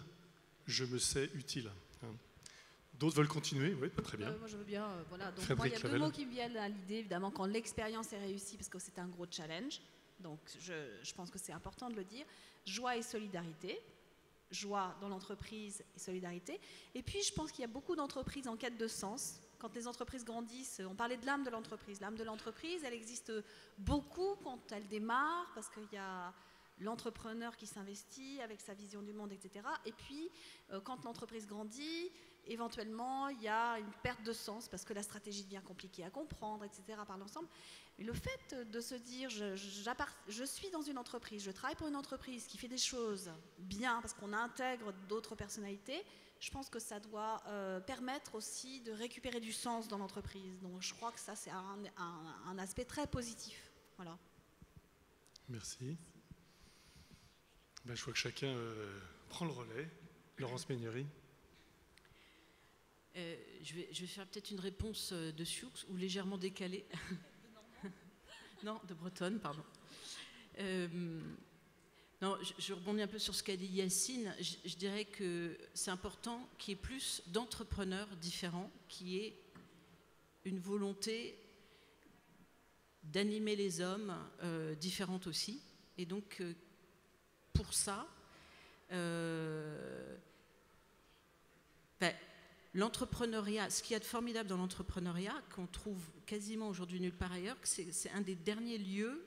je me sais utile. D'autres veulent continuer? Oui, très bien. Moi, je veux bien. Voilà. Donc, Fabrique moi, il y a 2 Clavel. mots qui me viennent à l'idée, évidemment, quand l'expérience est réussie, parce que c'est un gros challenge. Donc, je pense que c'est important de le dire. Joie et solidarité. Joie dans l'entreprise et solidarité. Et puis, je pense qu'il y a beaucoup d'entreprises en quête de sens quand les entreprises grandissent, on parlait de l'âme de l'entreprise. L'âme de l'entreprise, elle existe beaucoup quand elle démarre, parce qu'il y a l'entrepreneur qui s'investit avec sa vision du monde, etc. Et puis, quand l'entreprise grandit, éventuellement, il y a une perte de sens parce que la stratégie devient compliquée à comprendre, etc. par l'ensemble. Mais le fait de se dire, je suis dans une entreprise, je travaille pour une entreprise qui fait des choses bien parce qu'on intègre d'autres personnalités, je pense que ça doit permettre aussi de récupérer du sens dans l'entreprise. Donc je crois que ça, c'est un aspect très positif. Voilà. Merci. Ben, je vois que chacun prend le relais. Laurence Meignery. Je vais faire peut-être une réponse de Sioux ou légèrement décalée. Non, de Bretonne, pardon. Non, je rebondis un peu sur ce qu'a dit Yacine. Je dirais que c'est important qu'il y ait plus d'entrepreneurs différents, qu'il y ait une volonté d'animer les hommes différentes aussi. Et donc, pour ça, l'entrepreneuriat, ce qu'il y a de formidable dans l'entrepreneuriat, qu'on trouve quasiment aujourd'hui nulle part ailleurs, c'est un des derniers lieux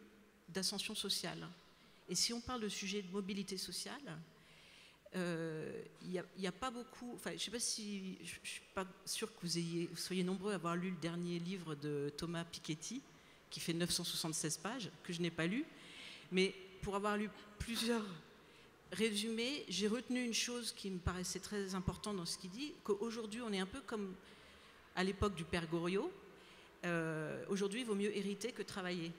d'ascension sociale. Et si on parle de sujet de mobilité sociale, il n'y a pas beaucoup... Enfin, je ne sais pas si... Je ne suis pas sûre que vous soyez nombreux à avoir lu le dernier livre de Thomas Piketty, qui fait 976 pages, que je n'ai pas lu. Mais pour avoir lu plusieurs résumés, j'ai retenu une chose qui me paraissait très importante dans ce qu'il dit, qu'aujourd'hui, on est un peu comme à l'époque du père Goriot. Aujourd'hui, il vaut mieux hériter que travailler.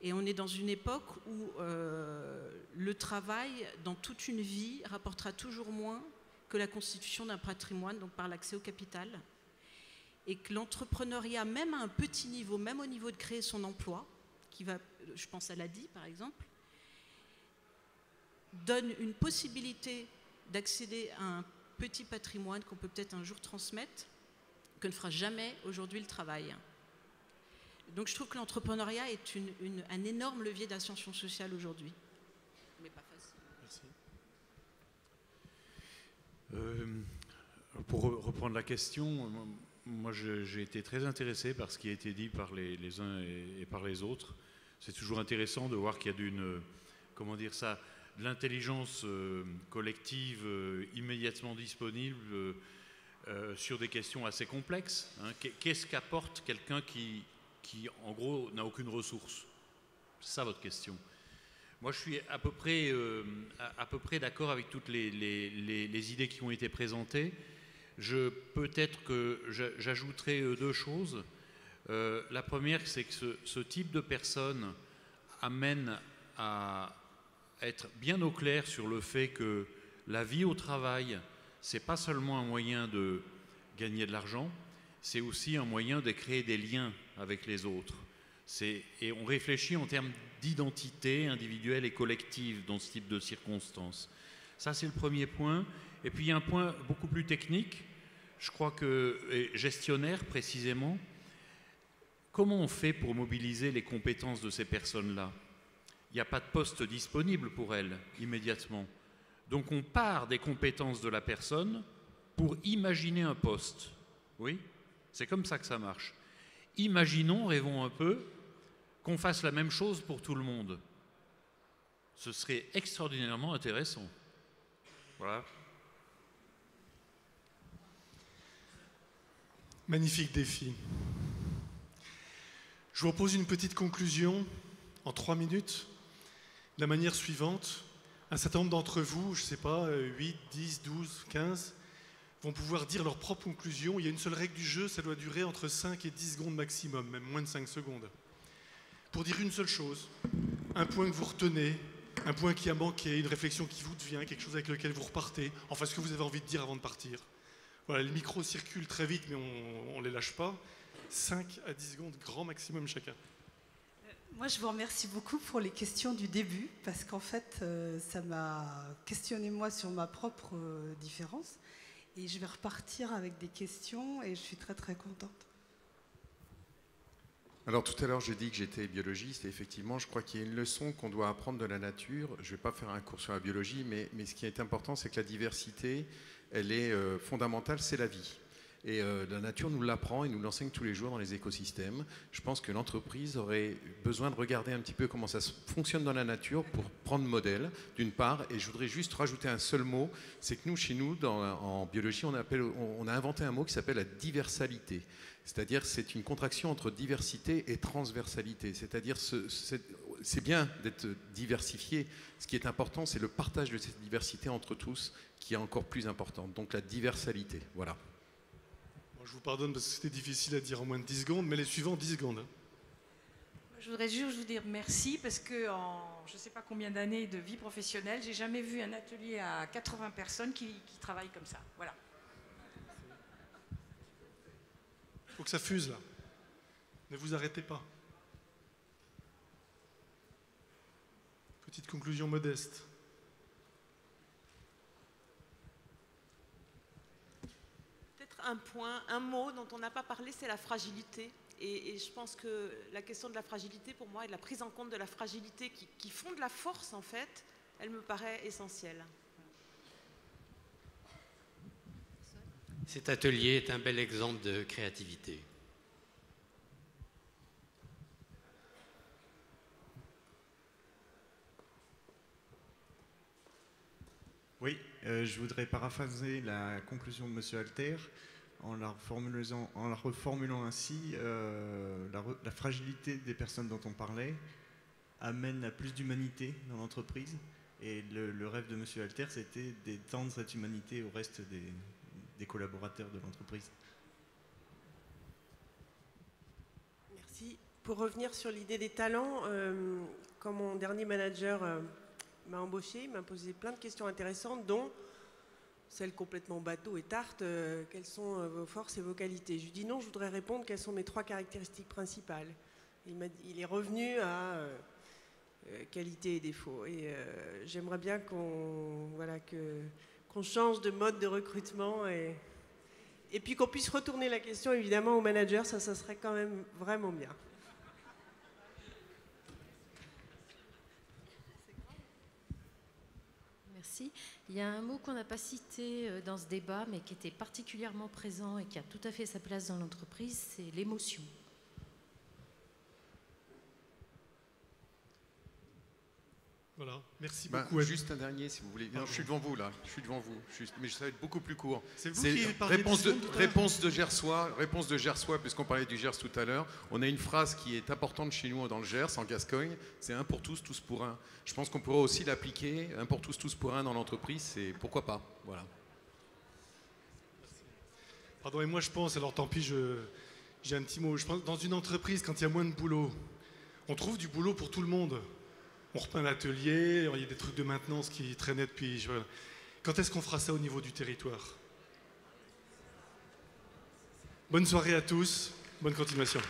Et on est dans une époque où le travail, dans toute une vie, rapportera toujours moins que la constitution d'un patrimoine, donc par l'accès au capital. Et que l'entrepreneuriat, même à un petit niveau, même au niveau de créer son emploi, qui va, je pense à l'ADI par exemple, donne une possibilité d'accéder à un petit patrimoine qu'on peut peut-être un jour transmettre, que ne fera jamais aujourd'hui le travail. Donc je trouve que l'entrepreneuriat est un énorme levier d'ascension sociale aujourd'hui. Mais pas facile. Merci. Pour reprendre la question, moi j'ai été très intéressé par ce qui a été dit par les uns et par les autres. C'est toujours intéressant de voir qu'il y a de l'intelligence collective immédiatement disponible sur des questions assez complexes. Hein. Qu'est-ce qu'apporte quelqu'un qui, en gros, n'a aucune ressource? C'est ça votre question. Moi, je suis à peu près d'accord avec toutes les idées qui ont été présentées. Peut-être que j'ajouterai deux choses. La première, c'est que ce type de personne amène à être bien au clair sur le fait que la vie au travail, c'est pas seulement un moyen de gagner de l'argent, c'est aussi un moyen de créer des liens avec les autres. Et on réfléchit en termes d'identité individuelle et collective dans ce type de circonstances. Ça, c'est le premier point. Et puis, il y a un point beaucoup plus technique, je crois et gestionnaire précisément. Comment on fait pour mobiliser les compétences de ces personnes-là? Il n'y a pas de poste disponible pour elles immédiatement. Donc, on part des compétences de la personne pour imaginer un poste. Oui ? C'est comme ça que ça marche. Imaginons, rêvons un peu, qu'on fasse la même chose pour tout le monde. Ce serait extraordinairement intéressant. Voilà. Magnifique défi. Je vous propose une petite conclusion en 3 minutes. De la manière suivante, un certain nombre d'entre vous, je ne sais pas, 8, 10, 12, 15, vont pouvoir dire leur propre conclusion. Il y a une seule règle du jeu, ça doit durer entre 5 et 10 secondes maximum, même moins de 5 secondes. Pour dire une seule chose, un point que vous retenez, un point qui a manqué, une réflexion qui vous devient, quelque chose avec lequel vous repartez, enfin ce que vous avez envie de dire avant de partir. Voilà, les micros circulent très vite, mais on ne les lâche pas. 5 à 10 secondes, grand maximum chacun. Moi, je vous remercie beaucoup pour les questions du début, parce qu'en fait, ça m'a questionné moi sur ma propre différence. Et je vais repartir avec des questions, et je suis très très contente. Alors tout à l'heure, j'ai dit que j'étais biologiste, et effectivement, je crois qu'il y a une leçon qu'on doit apprendre de la nature. Je ne vais pas faire un cours sur la biologie, mais ce qui est important, c'est que la diversité, elle est fondamentale, c'est la vie. Et la nature nous l'apprend et nous l'enseigne tous les jours dans les écosystèmes. Je pense que l'entreprise aurait besoin de regarder un petit peu comment ça fonctionne dans la nature pour prendre modèle, d'une part. Et je voudrais juste rajouter un seul mot, c'est que nous, chez nous, en biologie, on a inventé un mot qui s'appelle la diversalité. C'est-à-dire c'est une contraction entre diversité et transversalité. C'est-à-dire c'est bien d'être diversifié. Ce qui est important, c'est le partage de cette diversité entre tous qui est encore plus important. Donc la diversalité, voilà. Je vous pardonne parce que c'était difficile à dire en moins de 10 secondes, mais les suivants, 10 secondes. Je voudrais juste vous dire merci parce que en je ne sais pas combien d'années de vie professionnelle, j'ai jamais vu un atelier à 80 personnes qui travaillent comme ça. Voilà. Il faut que ça fuse là. Ne vous arrêtez pas. Petite conclusion modeste. Un mot dont on n'a pas parlé, c'est la fragilité. Et je pense que la question de la fragilité, pour moi, et de la prise en compte de la fragilité qui fonde la force, en fait, elle me paraît essentielle. Cet atelier est un bel exemple de créativité. Oui, je voudrais paraphraser la conclusion de M. Alter en la reformulant ainsi. La fragilité des personnes dont on parlait amène à plus d'humanité dans l'entreprise. Et le rêve de M. Alter, c'était d'étendre cette humanité au reste des collaborateurs de l'entreprise. Merci. Pour revenir sur l'idée des talents, quand mon dernier manager m'a embauché, il m'a posé plein de questions intéressantes, dont celle complètement bateau et tarte, quelles sont vos forces et vos qualités. Je lui dis non, je voudrais répondre quelles sont mes 3 caractéristiques principales. Il est revenu à qualité et défaut. Et j'aimerais bien qu'on change de mode de recrutement et puis qu'on puisse retourner la question évidemment au manager, ça serait quand même vraiment bien. Merci. Il y a un mot qu'on n'a pas cité dans ce débat, mais qui était particulièrement présent et qui a tout à fait sa place dans l'entreprise, c'est l'émotion. Voilà, merci beaucoup. Juste un dernier, si vous voulez. Non, je suis devant vous, là. Je suis devant vous. Mais ça va être beaucoup plus court. C'est vous qui parlez réponse de Gersois, puisqu'on parlait du Gers tout à l'heure. On a une phrase qui est importante chez nous dans le Gers, en Gascogne. C'est un pour tous, tous pour un. Je pense qu'on pourrait aussi l'appliquer. Un pour tous, tous pour un dans l'entreprise. C'est pourquoi pas. Voilà. Pardon, et moi je pense, alors tant pis, j'ai un petit mot. Je pense dans une entreprise, quand il y a moins de boulot, on trouve du boulot pour tout le monde. On repeint l'atelier, il y a des trucs de maintenance qui traînaient depuis... Quand est-ce qu'on fera ça au niveau du territoire? Bonne soirée à tous, bonne continuation.